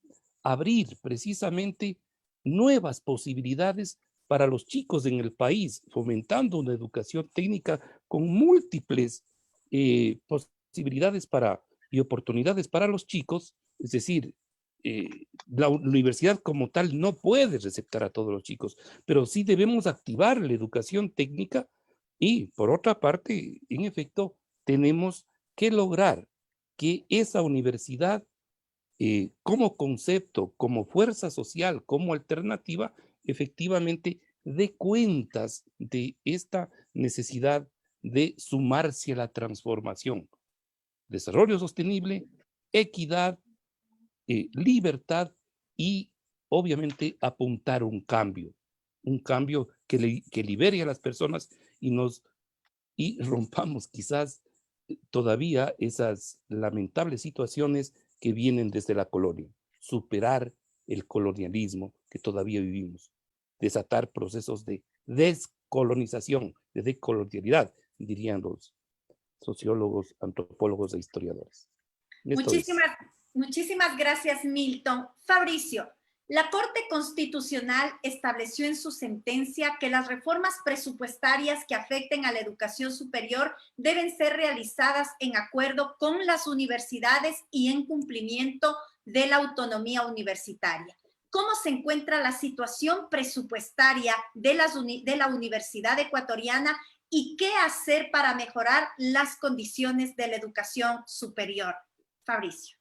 abrir precisamente nuevas posibilidades para los chicos en el país, fomentando una educación técnica con múltiples posibilidades y oportunidades para los chicos, es decir, la universidad como tal no puede receptar a todos los chicos, pero sí debemos activar la educación técnica y, por otra parte, en efecto, tenemos que lograr que esa universidad, como concepto, como fuerza social, como alternativa, efectivamente dé cuentas de esta necesidad de sumarse a la transformación. Desarrollo sostenible, equidad, libertad y obviamente apuntar un cambio que libere a las personas y rompamos quizás todavía esas lamentables situaciones que vienen desde la colonia. Superar el colonialismo que todavía vivimos. Desatar procesos de descolonización, de decolonialidad, dirían los sociólogos, antropólogos e historiadores. Esto es. Muchísimas gracias, Milton. Fabricio, la Corte Constitucional estableció en su sentencia que las reformas presupuestarias que afecten a la educación superior deben ser realizadas en acuerdo con las universidades y en cumplimiento de la autonomía universitaria. ¿Cómo se encuentra la situación presupuestaria de la Universidad Ecuatoriana y qué hacer para mejorar las condiciones de la educación superior? Fabricio.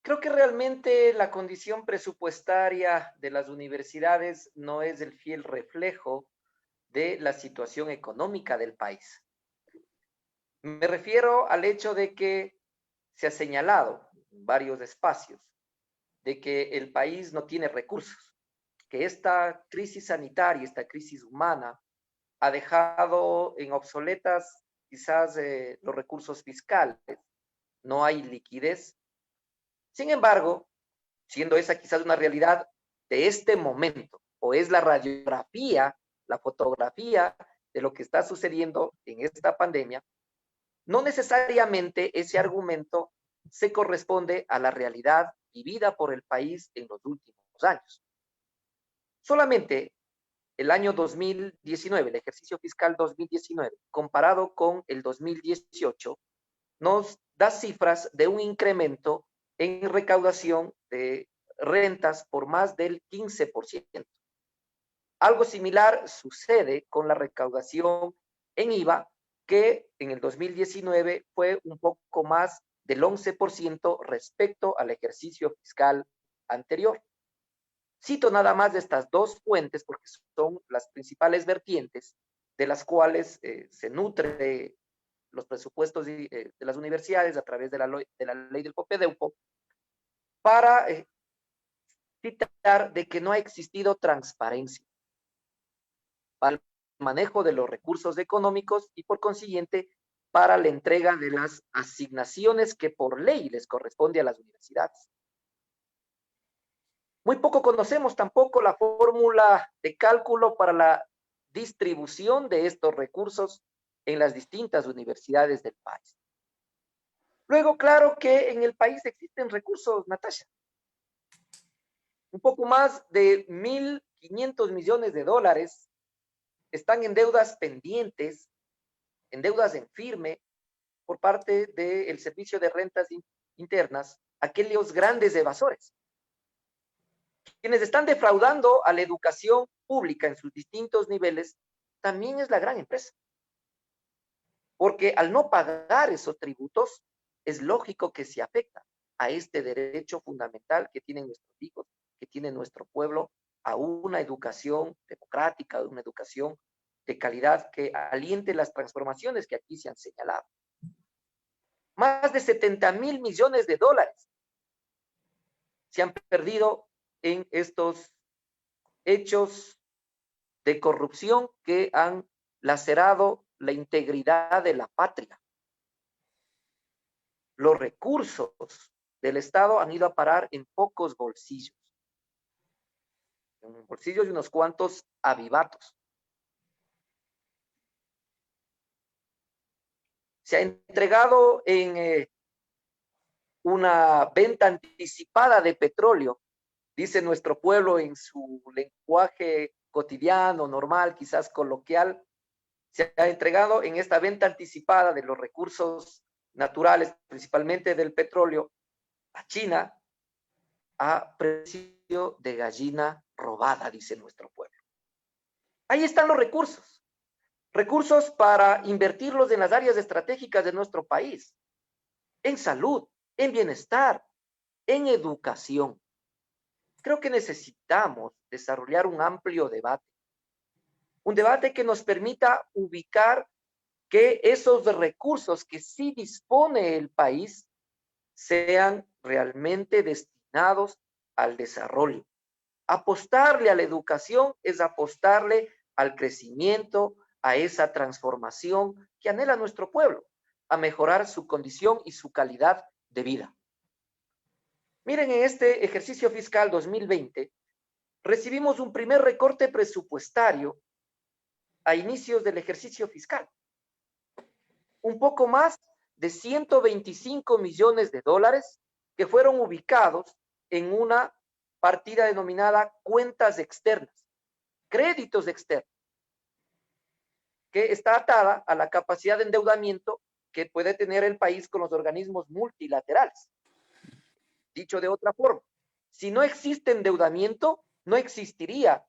Creo que realmente la condición presupuestaria de las universidades no es el fiel reflejo de la situación económica del país. Me refiero al hecho de que se ha señalado en varios espacios de que el país no tiene recursos, que esta crisis sanitaria, esta crisis humana, ha dejado en obsoletas quizás los recursos fiscales, no hay liquidez. Sin embargo, siendo esa quizás una realidad de este momento, o es la radiografía, la fotografía de lo que está sucediendo en esta pandemia, no necesariamente ese argumento se corresponde a la realidad vivida por el país en los últimos años. Solamente el año 2019, el ejercicio fiscal 2019, comparado con el 2018, nos da cifras de un incremento en recaudación de rentas por más del 15%. Algo similar sucede con la recaudación en IVA, que en el 2019 fue un poco más del 11% respecto al ejercicio fiscal anterior. Cito nada más de estas dos fuentes porque son las principales vertientes de las cuales se nutre los presupuestos de las universidades a través de la ley del Copedeupo, para citar de que no ha existido transparencia para el manejo de los recursos económicos y por consiguiente para la entrega de las asignaciones que por ley les corresponde a las universidades. Muy poco conocemos tampoco la fórmula de cálculo para la distribución de estos recursos en las distintas universidades del país. Luego, claro que en el país existen recursos, Natasha. Un poco más de 1.500 millones de dólares están en deudas pendientes, en deudas en firme, por parte del Servicio de Rentas Internas, aquellos grandes evasores, quienes están defraudando a la educación pública en sus distintos niveles, también es la gran empresa. Porque al no pagar esos tributos, es lógico que se afecta a este derecho fundamental que tienen nuestros hijos, que tiene nuestro pueblo, a una educación democrática, a una educación de calidad que aliente las transformaciones que aquí se han señalado. Más de 70.000 millones de dólares se han perdido en estos hechos de corrupción que han lacerado la integridad de la patria. Los recursos del Estado han ido a parar en pocos bolsillos, en bolsillos de unos cuantos avivatos. Se ha entregado en una venta anticipada de petróleo, dice nuestro pueblo en su lenguaje cotidiano, normal, quizás coloquial. Se ha entregado en esta venta anticipada de los recursos naturales, principalmente del petróleo, a China a precio de gallina robada, dice nuestro pueblo. Ahí están los recursos. Recursos para invertirlos en las áreas estratégicas de nuestro país, en salud, en bienestar, en educación. Creo que necesitamos desarrollar un amplio debate. Un debate que nos permita ubicar que esos recursos que sí dispone el país sean realmente destinados al desarrollo. Apostarle a la educación es apostarle al crecimiento, a esa transformación que anhela nuestro pueblo, a mejorar su condición y su calidad de vida. Miren, en este ejercicio fiscal 2020 recibimos un primer recorte presupuestario a inicios del ejercicio fiscal. Un poco más de 125 millones de dólares que fueron ubicados en una partida denominada cuentas externas, créditos externos, que está atada a la capacidad de endeudamiento que puede tener el país con los organismos multilaterales. Dicho de otra forma, si no existe endeudamiento, no existiría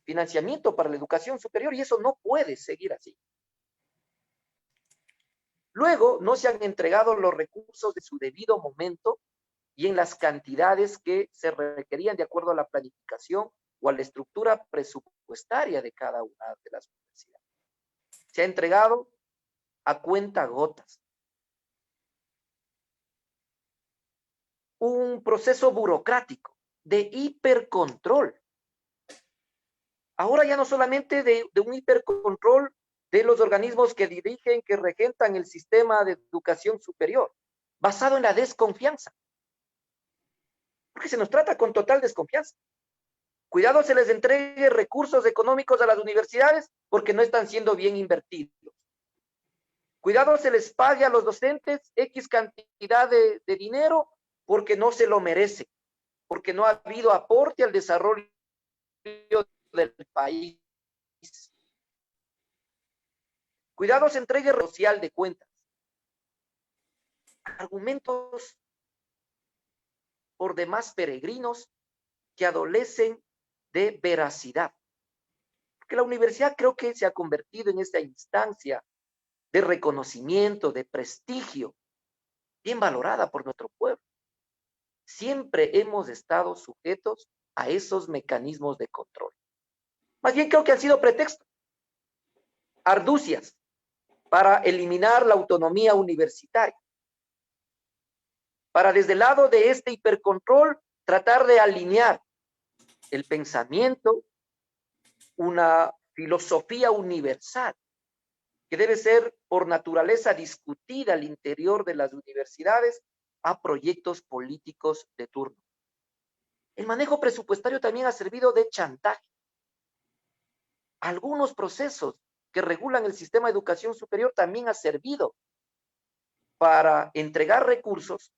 financiamiento para la educación superior y eso no puede seguir así. Luego, no se han entregado los recursos de su debido momento y en las cantidades que se requerían de acuerdo a la planificación o a la estructura presupuestaria de cada una de las universidades. Se ha entregado a cuenta gotas. Un proceso burocrático de hipercontrol. Ahora ya no solamente de un hipercontrol de los organismos que dirigen, que regentan el sistema de educación superior, basado en la desconfianza. Porque se nos trata con total desconfianza. Cuidado se les entregue recursos económicos a las universidades porque no están siendo bien invertidos. Cuidado se les pague a los docentes X cantidad de dinero porque no se lo merece, porque no ha habido aporte al desarrollo del país. Cuidado se entregue social de cuentas. Argumentos por demás peregrinos que adolecen de veracidad. Porque la universidad creo que se ha convertido en esta instancia de reconocimiento, de prestigio, bien valorada por nuestro pueblo. Siempre hemos estado sujetos a esos mecanismos de control. Más bien creo que han sido pretextos, arducias, para eliminar la autonomía universitaria. Para desde el lado de este hipercontrol tratar de alinear el pensamiento, una filosofía universal que debe ser por naturaleza discutida al interior de las universidades a proyectos políticos de turno. El manejo presupuestario también ha servido de chantaje. Algunos procesos que regulan el sistema de educación superior también ha servido para entregar recursos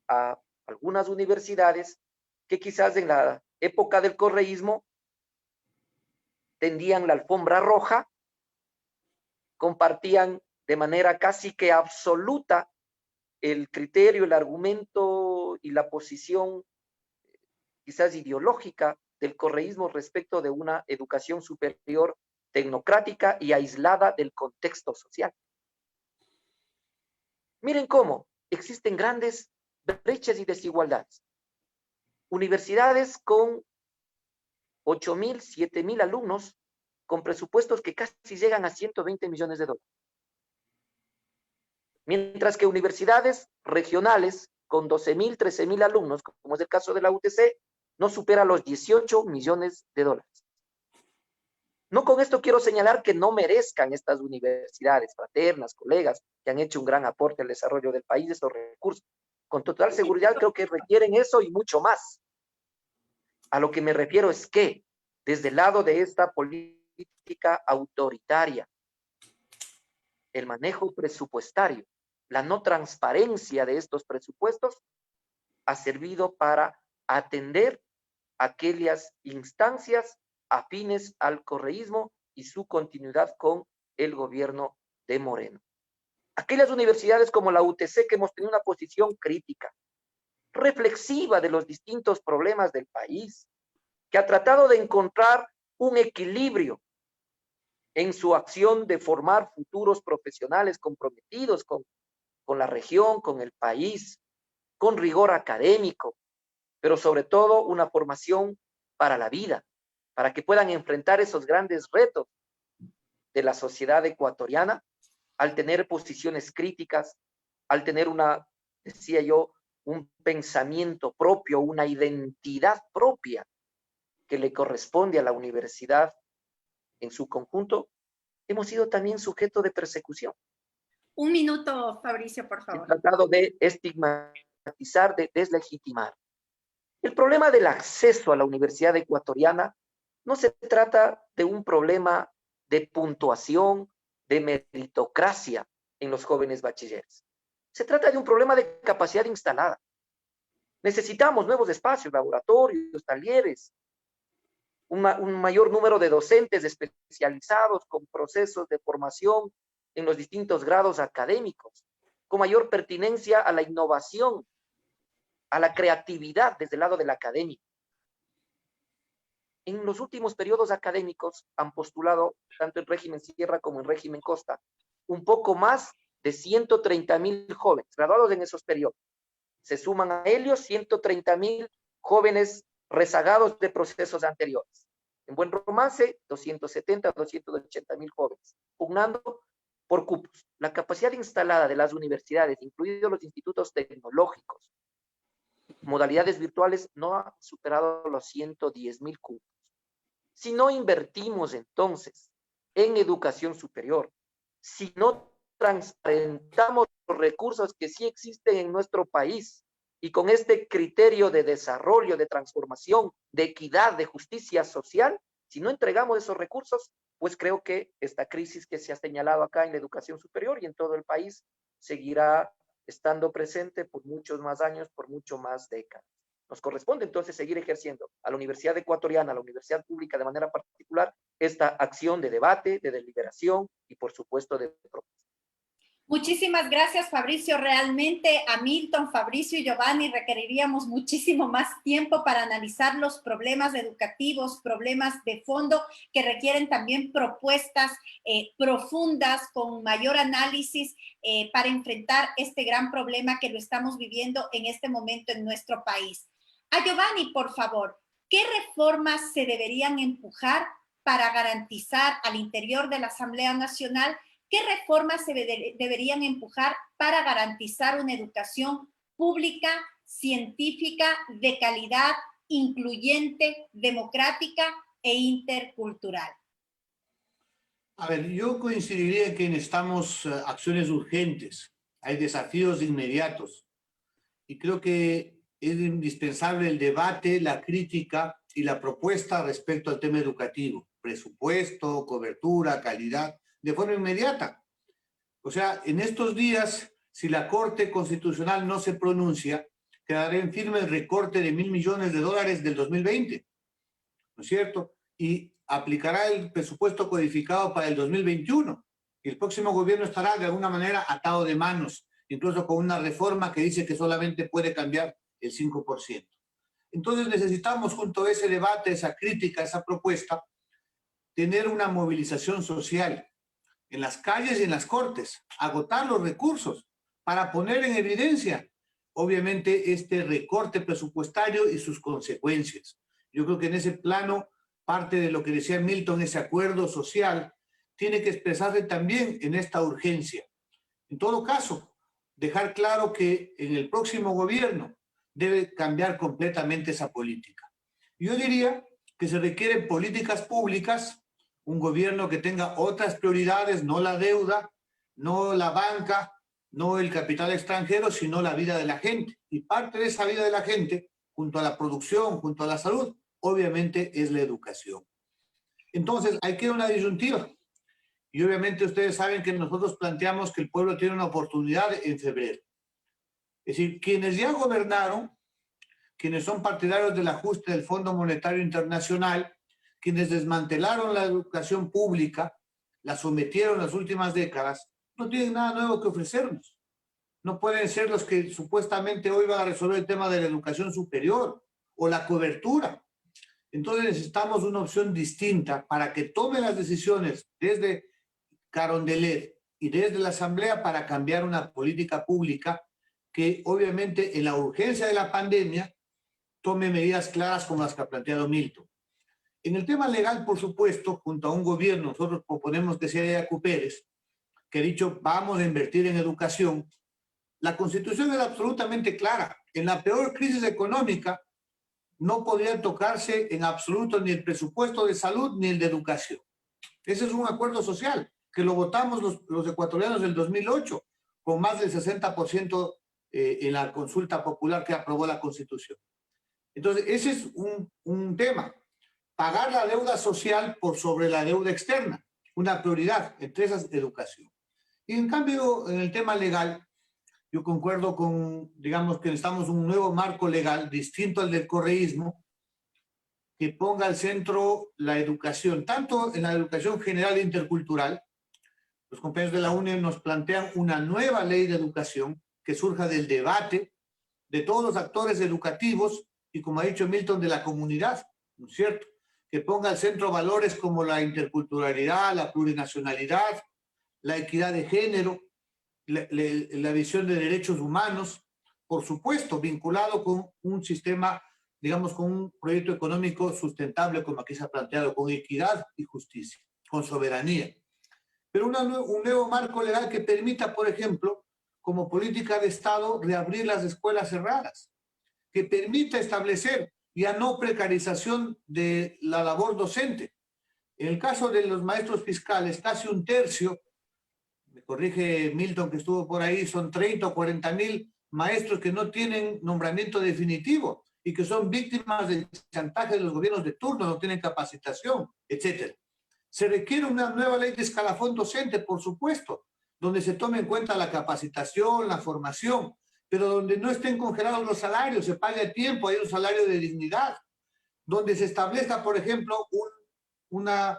a algunas universidades que quizás en la época del correísmo tendían la alfombra roja, compartían de manera casi que absoluta el criterio, el argumento y la posición quizás ideológica del correísmo respecto de una educación superior tecnocrática y aislada del contexto social. Miren cómo existen grandes brechas y desigualdades. Universidades con 8,000, 7,000 alumnos con presupuestos que casi llegan a 120 millones de dólares. Mientras que universidades regionales con 12,000, 13,000 alumnos, como es el caso de la UTC, no supera los 18 millones de dólares. No con esto quiero señalar que no merezcan estas universidades, fraternas, colegas, que han hecho un gran aporte al desarrollo del país, estos recursos. Con total seguridad creo que requieren eso y mucho más. A lo que me refiero es que, desde el lado de esta política autoritaria, el manejo presupuestario, la no transparencia de estos presupuestos, ha servido para atender aquellas instancias afines al correísmo y su continuidad con el gobierno de Moreno. Aquellas universidades como la UTC que hemos tenido una posición crítica, reflexiva de los distintos problemas del país, que ha tratado de encontrar un equilibrio en su acción de formar futuros profesionales comprometidos con la región, con el país, con rigor académico, pero sobre todo una formación para la vida, para que puedan enfrentar esos grandes retos de la sociedad ecuatoriana al tener posiciones críticas, al tener decía yo, un pensamiento propio, una identidad propia que le corresponde a la universidad en su conjunto. Hemos sido también sujeto de persecución. Un minuto, Fabricio, por favor. He tratado de estigmatizar, de deslegitimar. El problema del acceso a la universidad ecuatoriana no se trata de un problema de puntuación, de meritocracia en los jóvenes bachilleres. Se trata de un problema de capacidad instalada. Necesitamos nuevos espacios, laboratorios, talleres, un mayor número de docentes especializados con procesos de formación en los distintos grados académicos, con mayor pertinencia a la innovación, a la creatividad desde el lado de la academia. En los últimos periodos académicos han postulado, tanto en régimen Sierra como en régimen Costa, un poco más de 130,000 jóvenes graduados en esos periodos. Se suman a ellos 130,000 jóvenes rezagados de procesos anteriores. En Buen Romance, 270, 280,000 jóvenes, pugnando por cupos. La capacidad instalada de las universidades, incluidos los institutos tecnológicos, modalidades virtuales, no ha superado los 110.000 cupos. Si no invertimos entonces en educación superior, si no transparentamos los recursos que sí existen en nuestro país y con este criterio de desarrollo, de transformación, de equidad, de justicia social, si no entregamos esos recursos, pues creo que esta crisis que se ha señalado acá en la educación superior y en todo el país seguirá estando presente por muchos más años, por mucho más décadas. Nos corresponde entonces seguir ejerciendo a la Universidad Ecuatoriana, a la Universidad Pública de manera particular, esta acción de debate, de deliberación y por supuesto de propuesta. Muchísimas gracias, Fabricio. Realmente a Milton, Fabricio y Giovanni requeriríamos muchísimo más tiempo para analizar los problemas educativos, problemas de fondo que requieren también propuestas profundas con mayor análisis para enfrentar este gran problema que lo estamos viviendo en este momento en nuestro país. A Giovanni, por favor, ¿qué reformas se deberían empujar para garantizar al interior de la Asamblea Nacional? ¿Qué reformas se deberían empujar para garantizar una educación pública, científica, de calidad, incluyente, democrática e intercultural? A ver, yo coincidiría en que necesitamos acciones urgentes, hay desafíos inmediatos y creo que es indispensable el debate, la crítica y la propuesta respecto al tema educativo, presupuesto, cobertura, calidad, de forma inmediata. O sea, en estos días, si la Corte Constitucional no se pronuncia, quedará en firme el recorte de $1.000 millones del 2020, ¿no es cierto? Y aplicará el presupuesto codificado para el 2021. Y el próximo gobierno estará de alguna manera atado de manos, incluso con una reforma que dice que solamente puede cambiar el 5%. Entonces necesitamos, junto a ese debate, esa crítica, esa propuesta, tener una movilización social en las calles y en las cortes, agotar los recursos para poner en evidencia, obviamente, este recorte presupuestario y sus consecuencias. Yo creo que en ese plano, parte de lo que decía Milton, ese acuerdo social, tiene que expresarse también en esta urgencia. En todo caso, dejar claro que en el próximo gobierno debe cambiar completamente esa política. Yo diría que se requieren políticas públicas, un gobierno que tenga otras prioridades, no la deuda, no la banca, no el capital extranjero, sino la vida de la gente. Y parte de esa vida de la gente, junto a la producción, junto a la salud, obviamente es la educación. Entonces, hay que ir a una disyuntiva. Y obviamente ustedes saben que nosotros planteamos que el pueblo tiene una oportunidad en febrero. Es decir, quienes ya gobernaron, quienes son partidarios del ajuste del Fondo Monetario Internacional, quienes desmantelaron la educación pública, la sometieron las últimas décadas, no tienen nada nuevo que ofrecernos. No pueden ser los que supuestamente hoy van a resolver el tema de la educación superior o la cobertura. Entonces necesitamos una opción distinta para que tomen las decisiones desde Carondelet y desde la Asamblea para cambiar una política pública que obviamente en la urgencia de la pandemia tome medidas claras como las que ha planteado Milton. En el tema legal, por supuesto, junto a un gobierno, nosotros proponemos que sea Yacu Pérez, que ha dicho vamos a invertir en educación. La Constitución es absolutamente clara. En la peor crisis económica no podría tocarse en absoluto ni el presupuesto de salud ni el de educación. Ese es un acuerdo social que lo votamos los ecuatorianos del 2008 con más del 60% en la consulta popular que aprobó la Constitución. Entonces, ese es un tema. Pagar la deuda social por sobre la deuda externa, una prioridad, entre esas educación. Y en cambio, en el tema legal, yo concuerdo con, digamos, que necesitamos un nuevo marco legal distinto al del correísmo, que ponga al centro la educación, tanto en la educación general e intercultural. Los compañeros de la UNE nos plantean una nueva ley de educación que surja del debate de todos los actores educativos y, como ha dicho Milton, de la comunidad, ¿no es cierto? Que ponga al centro valores como la interculturalidad, la plurinacionalidad, la equidad de género, la visión de derechos humanos, por supuesto, vinculado con un sistema, digamos, con un proyecto económico sustentable, como aquí se ha planteado, con equidad y justicia, con soberanía. pero un nuevo marco legal que permita, por ejemplo, como política de Estado, reabrir las escuelas cerradas, que permita establecer ya no precarización de la labor docente. En el caso de los maestros fiscales, casi un tercio, me corrige Milton que estuvo por ahí, son 30 o 40 mil maestros que no tienen nombramiento definitivo y que son víctimas del chantaje de los gobiernos de turno, no tienen capacitación, etc. Se requiere una nueva ley de escalafón docente, por supuesto, donde se tome en cuenta la capacitación, la formación, pero donde no estén congelados los salarios, se pague a tiempo, hay un salario de dignidad, donde se establezca, por ejemplo, una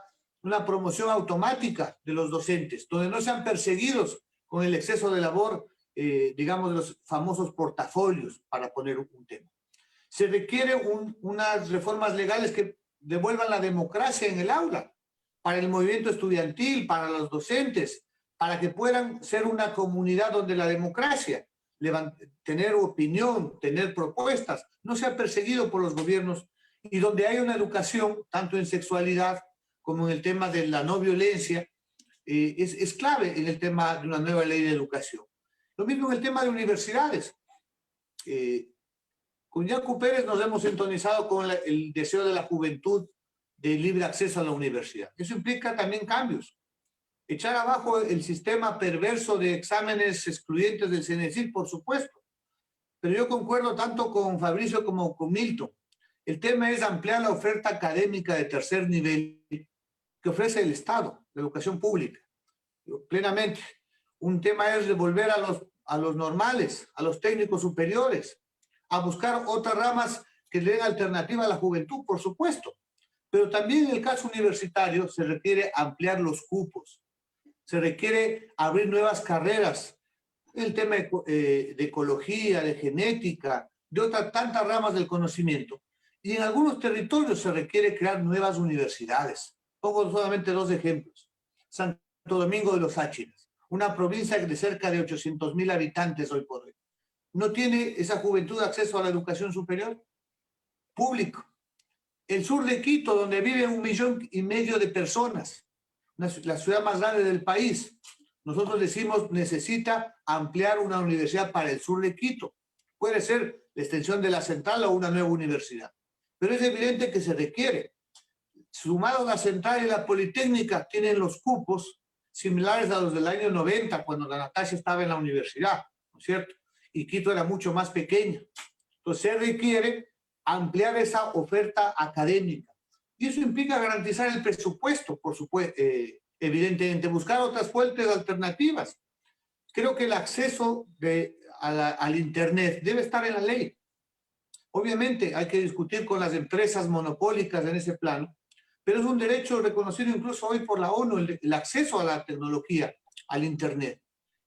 promoción automática de los docentes, donde no sean perseguidos con el exceso de labor, digamos, de los famosos portafolios, para poner un tema. Se requiere unas reformas legales que devuelvan la democracia en el aula, para el movimiento estudiantil, para los docentes, para que puedan ser una comunidad donde la democracia, tener opinión, tener propuestas, no sea perseguido por los gobiernos, y donde hay una educación, tanto en sexualidad como en el tema de la no violencia, es clave en el tema de una nueva ley de educación. Lo mismo en el tema de universidades. Con Yacu Pérez nos hemos sintonizado con el deseo de la juventud de libre acceso a la universidad. Eso implica también cambios. Echar abajo el sistema perverso de exámenes excluyentes del CENESID, por supuesto. Pero yo concuerdo tanto con Fabricio como con Milton. El tema es ampliar la oferta académica de tercer nivel que ofrece el Estado, la educación pública. Plenamente. Un tema es devolver a los normales, a los técnicos superiores, a buscar otras ramas que le den alternativa a la juventud, por supuesto. Pero también en el caso universitario se requiere ampliar los cupos, se requiere abrir nuevas carreras, el tema de ecología, de genética, de otras tantas ramas del conocimiento. Y en algunos territorios se requiere crear nuevas universidades. Pongo solamente dos ejemplos. Santo Domingo de los Áchilas, una provincia de cerca de 800,000 habitantes hoy por hoy. ¿No tiene esa juventud acceso a la educación superior? Público. El sur de Quito, donde viven 1,5 millones de personas, la ciudad más grande del país. Nosotros decimos, necesita ampliar una universidad para el sur de Quito. Puede ser la extensión de la central o una nueva universidad. Pero es evidente que se requiere. Sumado a la central y la politécnica, tienen los cupos similares a los del año 90, cuando la Natasha estaba en la universidad, ¿no es cierto? Y Quito era mucho más pequeña. Entonces se requiere ampliar esa oferta académica. Y eso implica garantizar el presupuesto, por supuesto, evidentemente, buscar otras fuentes alternativas. Creo que el acceso al Internet debe estar en la ley. Obviamente hay que discutir con las empresas monopólicas en ese plano, pero es un derecho reconocido incluso hoy por la ONU, el acceso a la tecnología, al Internet.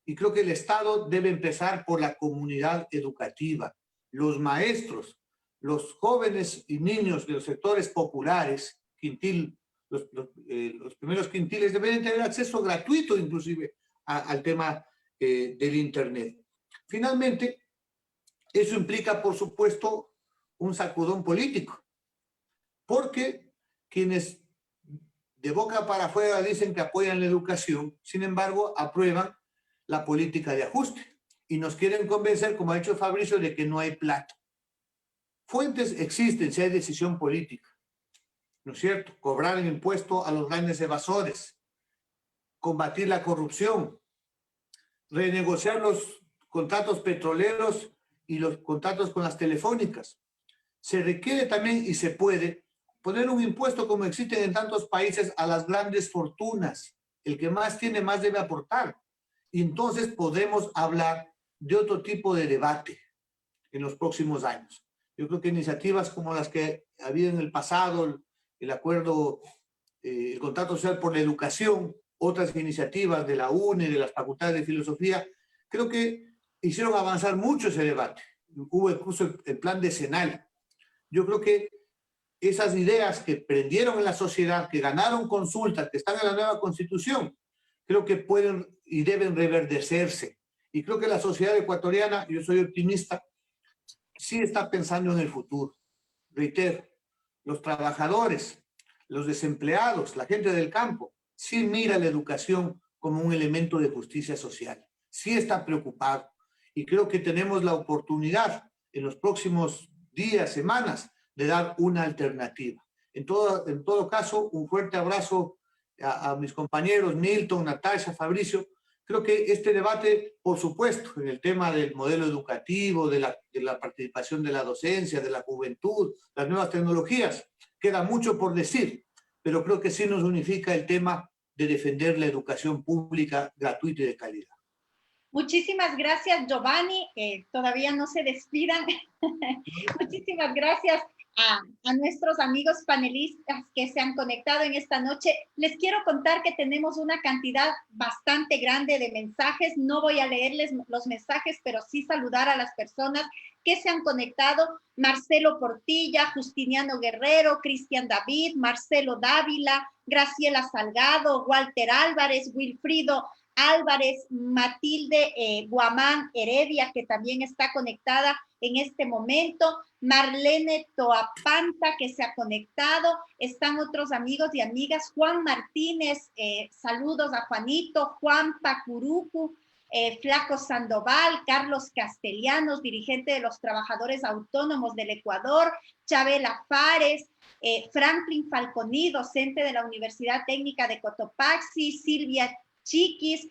Y creo que el Estado debe empezar por la comunidad educativa, los maestros, los jóvenes y niños de los sectores populares, quintil, los primeros quintiles deben tener acceso gratuito inclusive al tema del Internet. Finalmente, eso implica, por supuesto, un sacudón político, porque quienes de boca para afuera dicen que apoyan la educación, sin embargo, aprueban la política de ajuste y nos quieren convencer, como ha dicho Fabricio, de que no hay plata. Fuentes existen si hay decisión política, ¿no es cierto? Cobrar el impuesto a los grandes evasores, combatir la corrupción, renegociar los contratos petroleros y los contratos con las telefónicas. Se requiere también, y se puede, poner un impuesto como existen en tantos países a las grandes fortunas. El que más tiene, más debe aportar. Y entonces podemos hablar de otro tipo de debate en los próximos años. Yo creo que iniciativas como las que había en el pasado, el acuerdo, el contrato social por la educación, otras iniciativas de la UNE, de las facultades de filosofía, creo que hicieron avanzar mucho ese debate. Hubo incluso el plan decenal. Yo creo que esas ideas que prendieron en la sociedad, que ganaron consultas, que están en la nueva Constitución, creo que pueden y deben reverdecerse. Y creo que la sociedad ecuatoriana, yo soy optimista, sí está pensando en el futuro. Reitero, los trabajadores, los desempleados, la gente del campo, sí mira la educación como un elemento de justicia social. Sí está preocupado y creo que tenemos la oportunidad en los próximos días, semanas, de dar una alternativa. En todo caso, un fuerte abrazo a mis compañeros Milton, Natasha, Fabricio. Creo que este debate, por supuesto, en el tema del modelo educativo, de la participación de la docencia, de la juventud, las nuevas tecnologías, queda mucho por decir, pero creo que sí nos unifica el tema de defender la educación pública gratuita y de calidad. Muchísimas gracias, Giovanni. Todavía no se despidan. Muchísimas gracias a nuestros amigos panelistas que se han conectado en esta noche. Les quiero contar que tenemos una cantidad bastante grande de mensajes. No voy a leerles los mensajes, pero sí saludar a las personas que se han conectado. Marcelo Portilla, Justiniano Guerrero, Cristian David, Marcelo Dávila, Graciela Salgado, Walter Álvarez, Wilfrido Álvarez, Matilde Guamán Heredia, que también está conectada en este momento, Marlene Toapanta, que se ha conectado, están otros amigos y amigas, Juan Martínez, saludos a Juanito, Juan Pacurucu, Flaco Sandoval, Carlos Castellanos, dirigente de los trabajadores autónomos del Ecuador, Chabela Fares, Franklin Falconi, docente de la Universidad Técnica de Cotopaxi, Silvia Chiquis,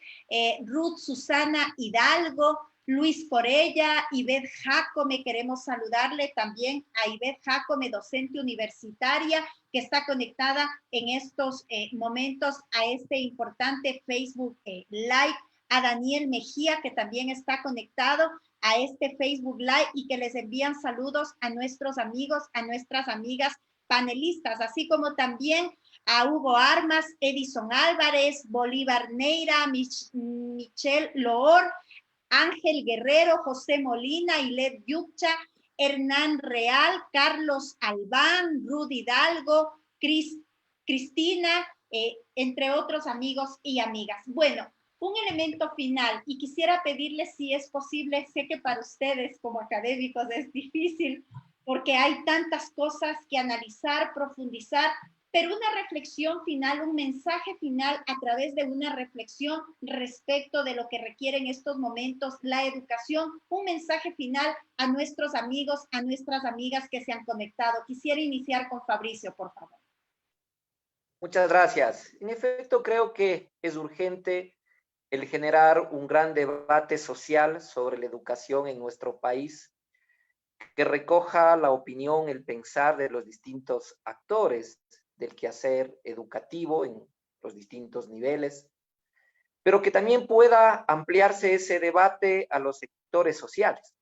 Ruth Susana Hidalgo, Luis Porella, Ivette Jacome, queremos saludarle también a Ivette Jacome, docente universitaria, que está conectada en estos momentos a este importante Facebook Live, a Daniel Mejía, que también está conectado a este Facebook Live y que les envían saludos a nuestros amigos, a nuestras amigas panelistas, así como también a Hugo Armas, Edison Álvarez, Bolívar Neira, Michelle Loor, Ángel Guerrero, José Molina, Ilet Yucha, Hernán Real, Carlos Albán, Rudy Hidalgo, Cristina, entre otros amigos y amigas. Bueno, un elemento final, y quisiera pedirles si es posible, sé que para ustedes como académicos es difícil, porque hay tantas cosas que analizar, profundizar, pero una reflexión final, un mensaje final a través de una reflexión respecto de lo que requiere en estos momentos la educación, un mensaje final a nuestros amigos, a nuestras amigas que se han conectado. Quisiera iniciar con Fabricio, por favor. Muchas gracias. En efecto, creo que es urgente el generar un gran debate social sobre la educación en nuestro país, que recoja la opinión, el pensar de los distintos actores del quehacer educativo en los distintos niveles, pero que también pueda ampliarse ese debate a los sectores sociales.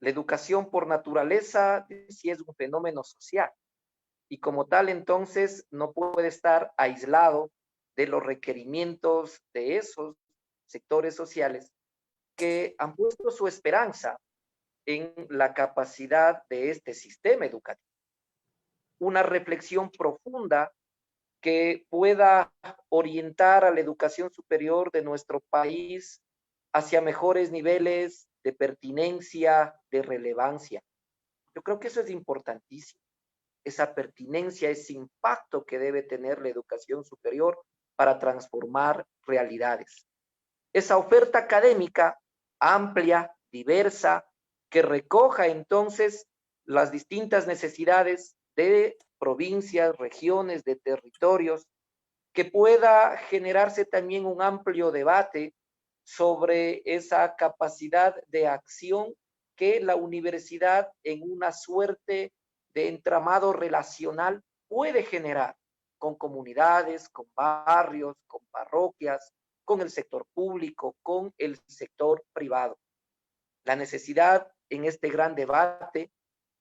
La educación por naturaleza sí es un fenómeno social y como tal entonces no puede estar aislado de los requerimientos de esos sectores sociales que han puesto su esperanza en la capacidad de este sistema educativo. Una reflexión profunda que pueda orientar a la educación superior de nuestro país hacia mejores niveles de pertinencia, de relevancia. Yo creo que eso es importantísimo, esa pertinencia, ese impacto que debe tener la educación superior para transformar realidades. Esa oferta académica amplia, diversa, que recoja entonces las distintas necesidades de provincias, regiones, de territorios, que pueda generarse también un amplio debate sobre esa capacidad de acción que la universidad en una suerte de entramado relacional puede generar con comunidades, con barrios, con parroquias, con el sector público, con el sector privado. La necesidad en este gran debate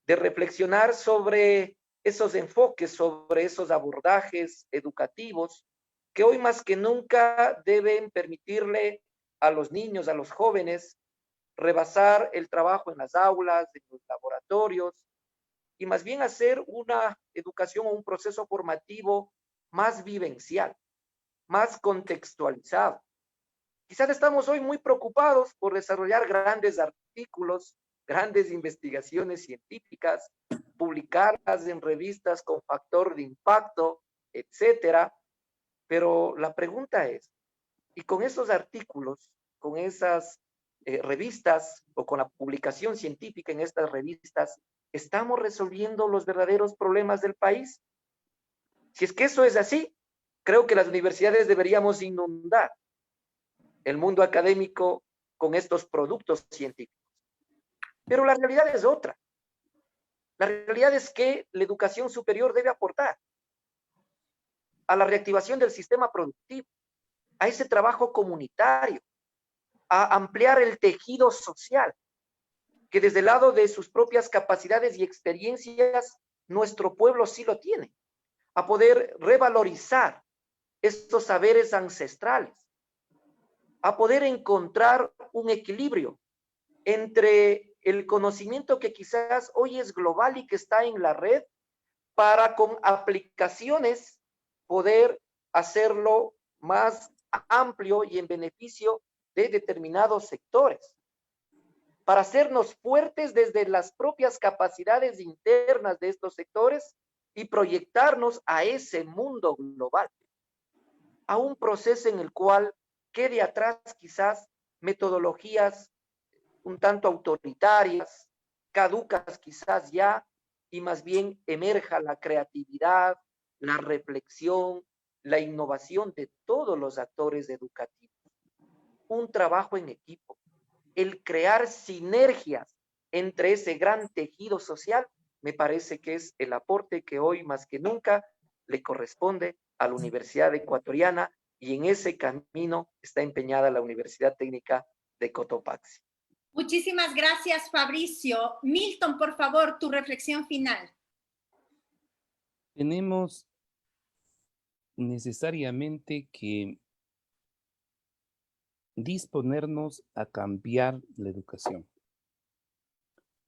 de reflexionar sobre esos enfoques, sobre esos abordajes educativos que hoy más que nunca deben permitirle a los niños, a los jóvenes, rebasar el trabajo en las aulas, en los laboratorios, y más bien hacer una educación o un proceso formativo más vivencial, más contextualizado. Quizás estamos hoy muy preocupados por desarrollar grandes artículos, grandes investigaciones científicas, publicarlas en revistas con factor de impacto, etcétera. Pero la pregunta es, Y con esos artículos, con esas revistas o con la publicación científica en estas revistas, ¿estamos resolviendo los verdaderos problemas del país? Si es que eso es así, creo que las universidades deberíamos inundar el mundo académico con estos productos científicos. Pero la realidad es otra. La realidad es que la educación superior debe aportar a la reactivación del sistema productivo, a ese trabajo comunitario, a ampliar el tejido social, que desde el lado de sus propias capacidades y experiencias, nuestro pueblo sí lo tiene, a poder revalorizar estos saberes ancestrales, a poder encontrar un equilibrio entre el conocimiento que quizás hoy es global y que está en la red, para con aplicaciones poder hacerlo más amplio y en beneficio de determinados sectores, para hacernos fuertes desde las propias capacidades internas de estos sectores y proyectarnos a ese mundo global, a un proceso en el cual quede atrás quizás metodologías un tanto autoritarias, caducas quizás ya, y más bien emerja la creatividad, la reflexión, la innovación de todos los actores educativos. Un trabajo en equipo, el crear sinergias entre ese gran tejido social, me parece que es el aporte que hoy más que nunca le corresponde a la Universidad Ecuatoriana, y en ese camino está empeñada la Universidad Técnica de Cotopaxi. Muchísimas gracias, Fabricio. Milton, por favor, tu reflexión final. Tenemos necesariamente que disponernos a cambiar la educación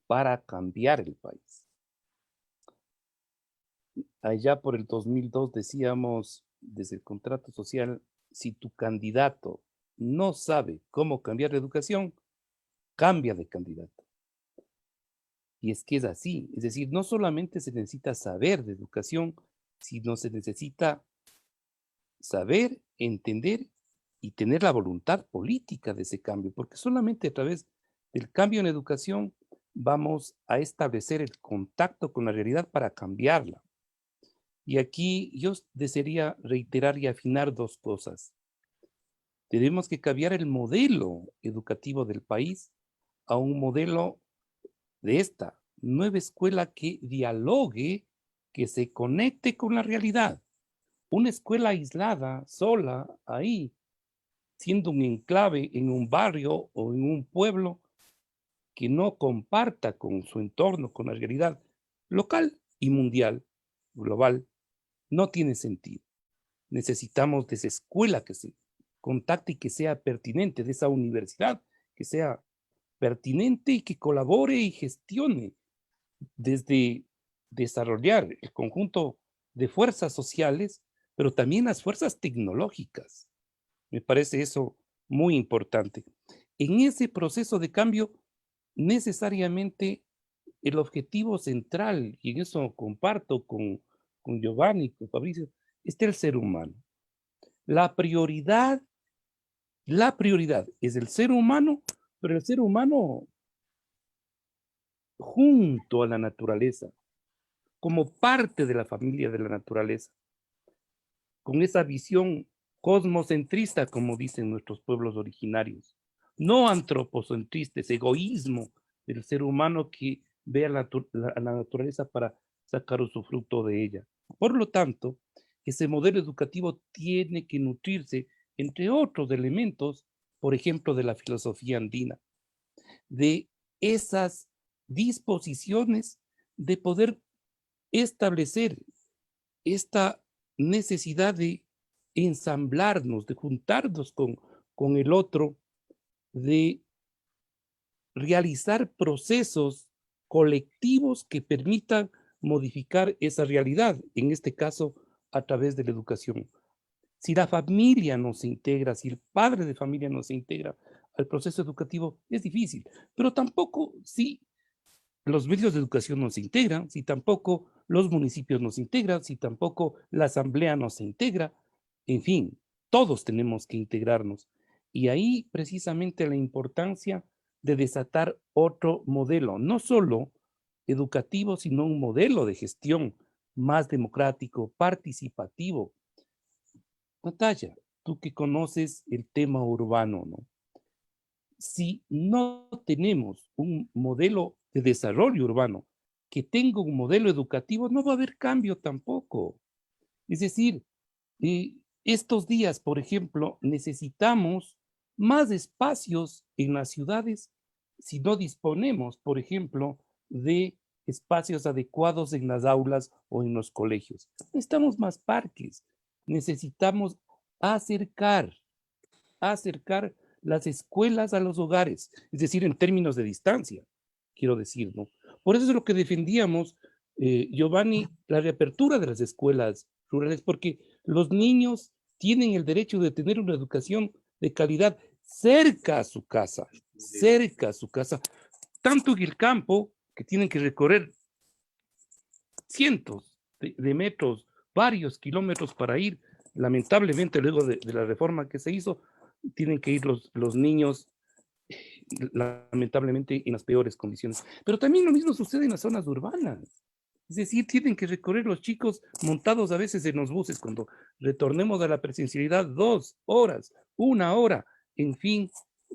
para cambiar el país. Allá por el 2002 decíamos desde el contrato social, si tu candidato no sabe cómo cambiar la educación, cambia de candidato. Y es que es así, es decir, no solamente se necesita saber de educación, sino se necesita saber, entender y tener la voluntad política de ese cambio, porque solamente a través del cambio en educación vamos a establecer el contacto con la realidad para cambiarla. Y aquí yo desearía reiterar y afinar dos cosas. Tenemos que cambiar el modelo educativo del país a un modelo de esta nueva escuela que dialogue, que se conecte con la realidad. Una escuela aislada, sola, ahí, siendo un enclave en un barrio o en un pueblo que no comparta con su entorno, con la realidad local y mundial, global, no tiene sentido. Necesitamos de esa escuela que se contacte y que sea pertinente, de esa universidad que sea pertinente y que colabore y gestione desde desarrollar el conjunto de fuerzas sociales, pero también las fuerzas tecnológicas. Me parece eso muy importante. En ese proceso de cambio, necesariamente el objetivo central, y en eso comparto con Giovanni, con Fabricio, está el ser humano. La prioridad es el ser humano, pero el ser humano junto a la naturaleza, como parte de la familia de la naturaleza, con esa visión cosmocentrista, como dicen nuestros pueblos originarios, no antropocentrista, ese egoísmo del ser humano que ve a la naturaleza para sacar usufructo de ella. Por lo tanto, ese modelo educativo tiene que nutrirse, entre otros elementos, por ejemplo, de la filosofía andina, de esas disposiciones de poder establecer esta necesidad de ensamblarnos, de juntarnos con el otro, de realizar procesos colectivos que permitan modificar esa realidad, en este caso a través de la educación. Si la familia no se integra, si el padre de familia no se integra al proceso educativo, es difícil, pero tampoco si los medios de educación no se integran, si tampoco los municipios no se integran, si tampoco la asamblea no se integra, en fin, Todos tenemos que integrarnos. Y ahí precisamente la importancia de desatar otro modelo, no solo educativo, sino un modelo de gestión más democrático, participativo. Natalia, tú que conoces el tema urbano, ¿no? Si no tenemos un modelo de desarrollo urbano que tenga un modelo educativo, no va a haber cambio tampoco. Es decir, estos días, por ejemplo, necesitamos más espacios en las ciudades si no disponemos, por ejemplo, de espacios adecuados en las aulas o en los colegios. Necesitamos más parques, necesitamos acercar las escuelas a los hogares, es decir, en términos de distancia, quiero decir, ¿no? Por eso es lo que defendíamos, Giovanni, la reapertura de las escuelas rurales, porque los niños tienen el derecho de tener una educación de calidad cerca a su casa, tanto en el campo, que tienen que recorrer cientos de metros, varios kilómetros para ir, lamentablemente luego de la reforma que se hizo, tienen que ir los niños lamentablemente en las peores condiciones. Pero también lo mismo sucede en las zonas urbanas. Es decir, tienen que recorrer los chicos montados a veces en los buses cuando retornemos a la presencialidad 2 horas, 1 hora, en fin,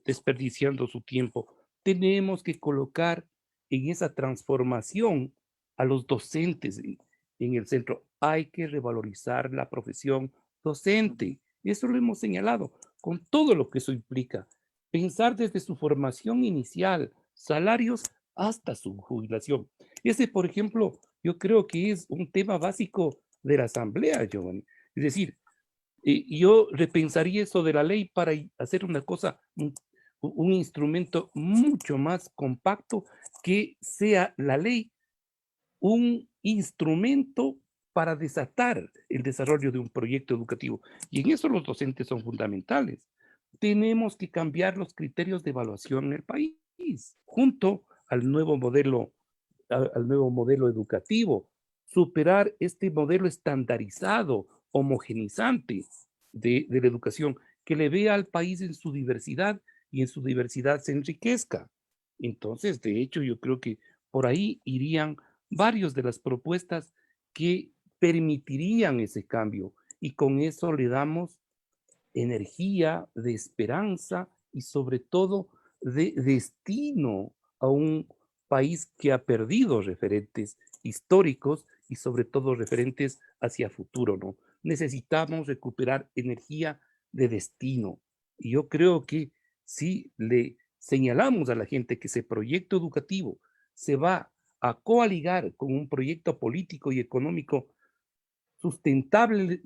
desperdiciando su tiempo. Tenemos que colocar en esa transformación a los docentes en el centro. Hay que revalorizar la profesión docente. Y eso lo hemos señalado con todo lo que eso implica. Pensar desde su formación inicial, salarios hasta su jubilación. Ese, por ejemplo, yo creo que es un tema básico de la Asamblea, Giovanni. Es decir, yo repensaría eso de la ley para hacer una cosa, un instrumento mucho más compacto, que sea la ley un instrumento para desatar el desarrollo de un proyecto educativo. Y en eso los docentes son fundamentales. Tenemos que cambiar los criterios de evaluación en el país, junto al nuevo modelo educativo, superar este modelo estandarizado, homogenizante de la educación, que le vea al país en su diversidad y en su diversidad se enriquezca. Entonces, de hecho, yo creo que por ahí irían varias de las propuestas que permitirían ese cambio, y con eso le damos energía, de esperanza y sobre todo de destino a un país que ha perdido referentes históricos y sobre todo referentes hacia futuro, ¿no? Necesitamos recuperar energía de destino. Y yo creo que si le señalamos a la gente que ese proyecto educativo se va a coaligar con un proyecto político y económico sostenible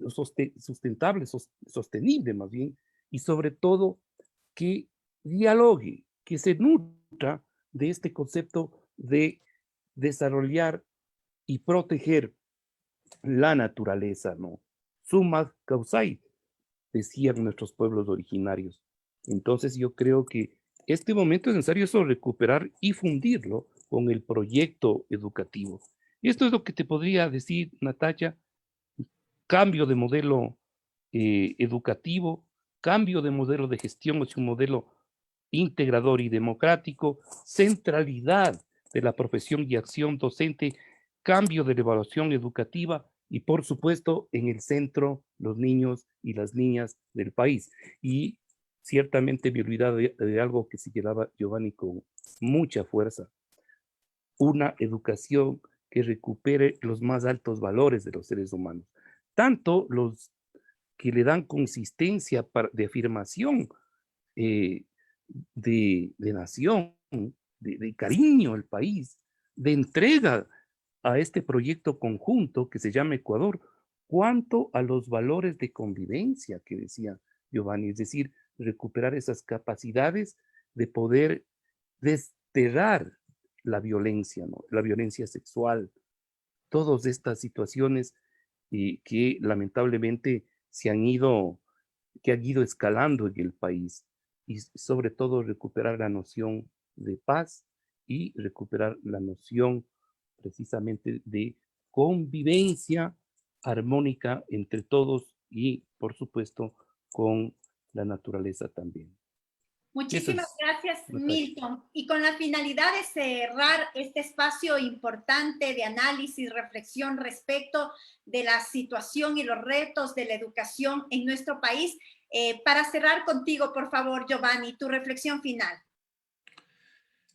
más bien, y sobre todo que dialogue, que se nutra de este concepto de desarrollar y proteger la naturaleza, ¿no? Summa causai, decían nuestros pueblos originarios. Entonces yo creo que este momento es necesario eso recuperar y fundirlo con el proyecto educativo. Y esto es lo que te podría decir, Natalia: cambio de modelo educativo, cambio de modelo de gestión hacia un modelo integrador y democrático, centralidad de la profesión y acción docente, cambio de la evaluación educativa y, por supuesto, en el centro los niños y las niñas del país. Y ciertamente me olvidaba de algo que señalaba Giovanni con mucha fuerza: una educación que recupere los más altos valores de los seres humanos, tanto los que le dan consistencia de afirmación, eh, de nación, de cariño al país, de entrega a este proyecto conjunto que se llama Ecuador, cuanto a los valores de convivencia que decía Giovanni, es decir, recuperar esas capacidades de poder desterrar la violencia, ¿no? La violencia sexual, todas estas situaciones que lamentablemente que han ido escalando en el país, y sobre todo recuperar la noción de paz y recuperar la noción precisamente de convivencia armónica entre todos y, por supuesto, con la naturaleza también. Muchísimas gracias, Natasha. Milton. Y con la finalidad de cerrar este espacio importante de análisis, reflexión respecto de la situación y los retos de la educación en nuestro país, para cerrar contigo, por favor, Giovanni, tu reflexión final.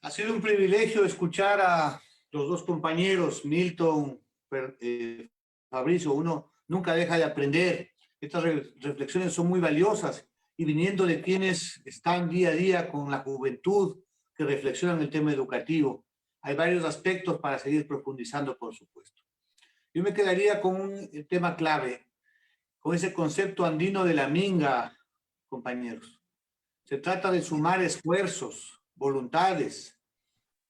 Ha sido un privilegio escuchar a los dos compañeros, Milton, Fabricio. Uno nunca deja de aprender. Estas reflexiones son muy valiosas y viniendo de quienes están día a día con la juventud que reflexionan el tema educativo. Hay varios aspectos para seguir profundizando, por supuesto. Yo me quedaría con un tema clave, con ese concepto andino de la minga, compañeros. Se trata de sumar esfuerzos, voluntades,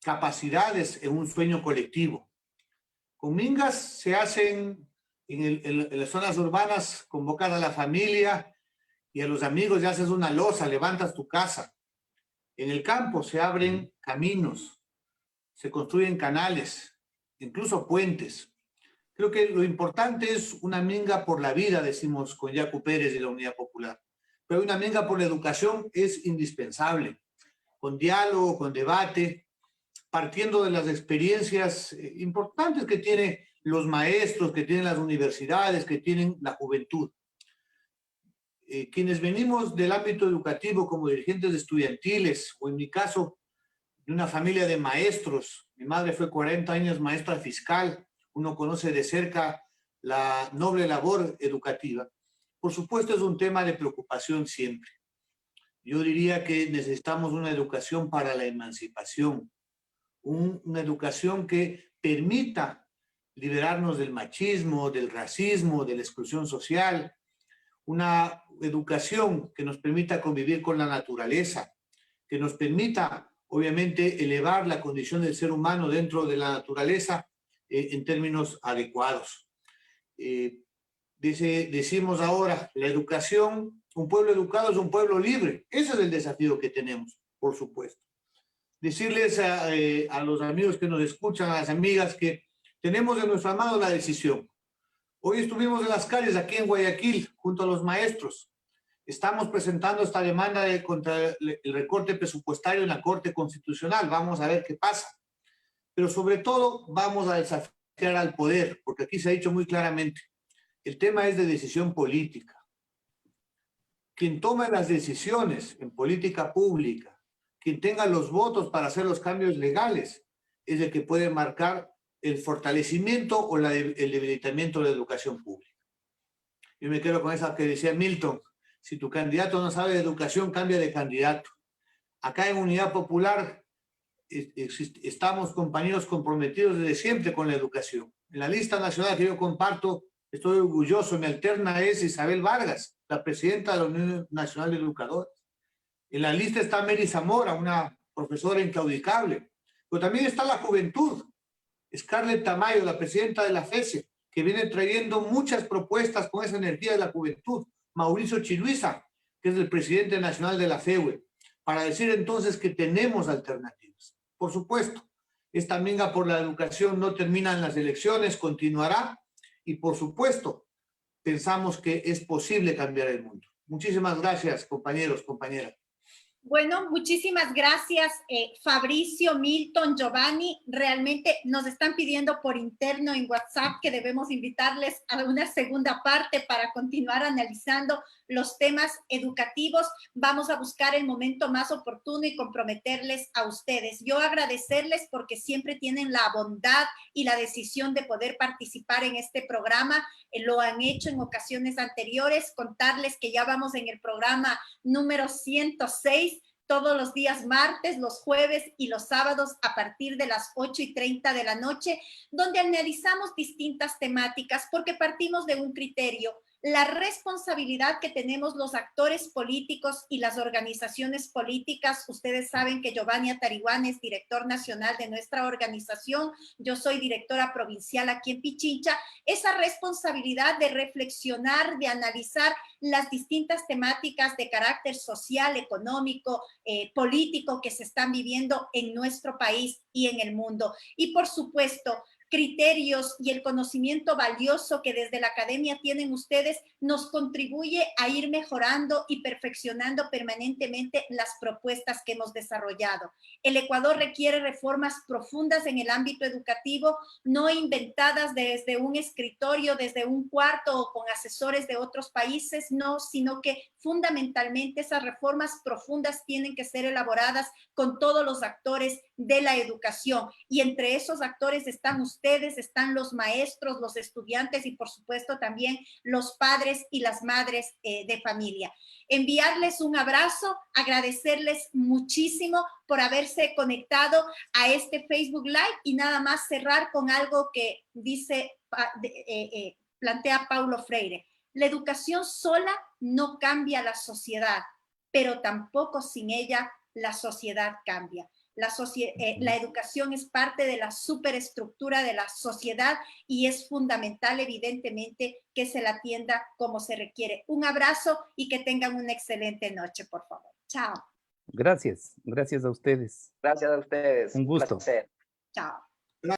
capacidades en un sueño colectivo. Con mingas se hacen en las zonas urbanas, convocas a la familia y a los amigos y haces una loza, levantas tu casa. En el campo se abren caminos, se construyen canales, incluso puentes. Creo que lo importante es una minga por la vida, decimos con Yacu Pérez de la Unidad Popular. Pero una minga por la educación es indispensable, con diálogo, con debate, partiendo de las experiencias importantes que tienen los maestros, que tienen las universidades, que tienen la juventud. Quienes venimos del ámbito educativo como dirigentes estudiantiles, o en mi caso, de una familia de maestros, mi madre fue 40 años maestra fiscal, uno conoce de cerca la noble labor educativa. Por supuesto, es un tema de preocupación siempre. Yo diría que necesitamos una educación para la emancipación, una educación que permita liberarnos del machismo, del racismo, de la exclusión social, una educación que nos permita convivir con la naturaleza, que nos permita, obviamente, elevar la condición del ser humano dentro de la naturaleza en términos adecuados. Decimos ahora, la educación, un pueblo educado es un pueblo libre. Ese es el desafío que tenemos, por supuesto. Decirles a los amigos que nos escuchan, a las amigas, que tenemos en nuestra mano la decisión. Hoy estuvimos en las calles aquí en Guayaquil junto a los maestros. Estamos presentando esta demanda contra el recorte presupuestario en la Corte Constitucional. Vamos a ver qué pasa. Pero sobre todo vamos a desafiar al poder, porque aquí se ha dicho muy claramente, el tema es de decisión política. Quien toma las decisiones en política pública, quien tenga los votos para hacer los cambios legales, es el que puede marcar el fortalecimiento o el debilitamiento de la educación pública. Yo me quedo con esa que decía Milton, si tu candidato no sabe de educación, cambia de candidato. Acá en Unidad Popular estamos compañeros comprometidos desde siempre con la educación. En la lista nacional que yo comparto, estoy orgulloso, mi alterna es Isabel Vargas, la presidenta de la Unión Nacional de Educadores. En la lista está Mary Zamora, una profesora inclaudicable, pero también está la juventud. Scarlett Tamayo, la presidenta de la FESE, que viene trayendo muchas propuestas con esa energía de la juventud. Mauricio Chiluiza, que es el presidente nacional de la FEUE, para decir entonces que tenemos alternativas. Por supuesto, esta minga por la educación no termina en las elecciones, continuará, y por supuesto, pensamos que es posible cambiar el mundo. Muchísimas gracias, compañeros, compañeras. Bueno, muchísimas gracias, Fabricio, Milton, Giovanni. Realmente nos están pidiendo por interno en WhatsApp que debemos invitarles a una segunda parte para continuar analizando los temas educativos. Vamos a buscar el momento más oportuno y comprometerles a ustedes. Yo agradecerles porque siempre tienen la bondad y la decisión de poder participar en este programa. Lo han hecho en ocasiones anteriores. Contarles que ya vamos en el programa número 106, todos los días martes, los jueves y los sábados a partir de las 8:30 de la noche, donde analizamos distintas temáticas porque partimos de un criterio, la responsabilidad que tenemos los actores políticos y las organizaciones políticas. Ustedes saben que Giovanni Atariguán es director nacional de nuestra organización, yo soy directora provincial aquí en Pichincha. Esa responsabilidad de reflexionar, de analizar las distintas temáticas de carácter social, económico, político que se están viviendo en nuestro país y en el mundo. Y por supuesto, criterios y el conocimiento valioso que desde la academia tienen ustedes nos contribuye a ir mejorando y perfeccionando permanentemente las propuestas que hemos desarrollado. El Ecuador requiere reformas profundas en el ámbito educativo, no inventadas desde un escritorio, desde un cuarto o con asesores de otros países, no, sino que fundamentalmente esas reformas profundas tienen que ser elaboradas con todos los actores de la educación. Y entre esos actores están ustedes, están los maestros, los estudiantes y por supuesto también los padres y las madres de familia. Enviarles un abrazo, agradecerles muchísimo por haberse conectado a este Facebook Live y nada más cerrar con algo que dice, plantea Paulo Freire. La educación sola no cambia la sociedad, pero tampoco sin ella la sociedad cambia. La educación es parte de la superestructura de la sociedad y es fundamental, evidentemente, que se la atienda como se requiere. Un abrazo y que tengan una excelente noche, por favor. Chao. Gracias a ustedes. Gracias a ustedes. Un gusto. Placer. Chao.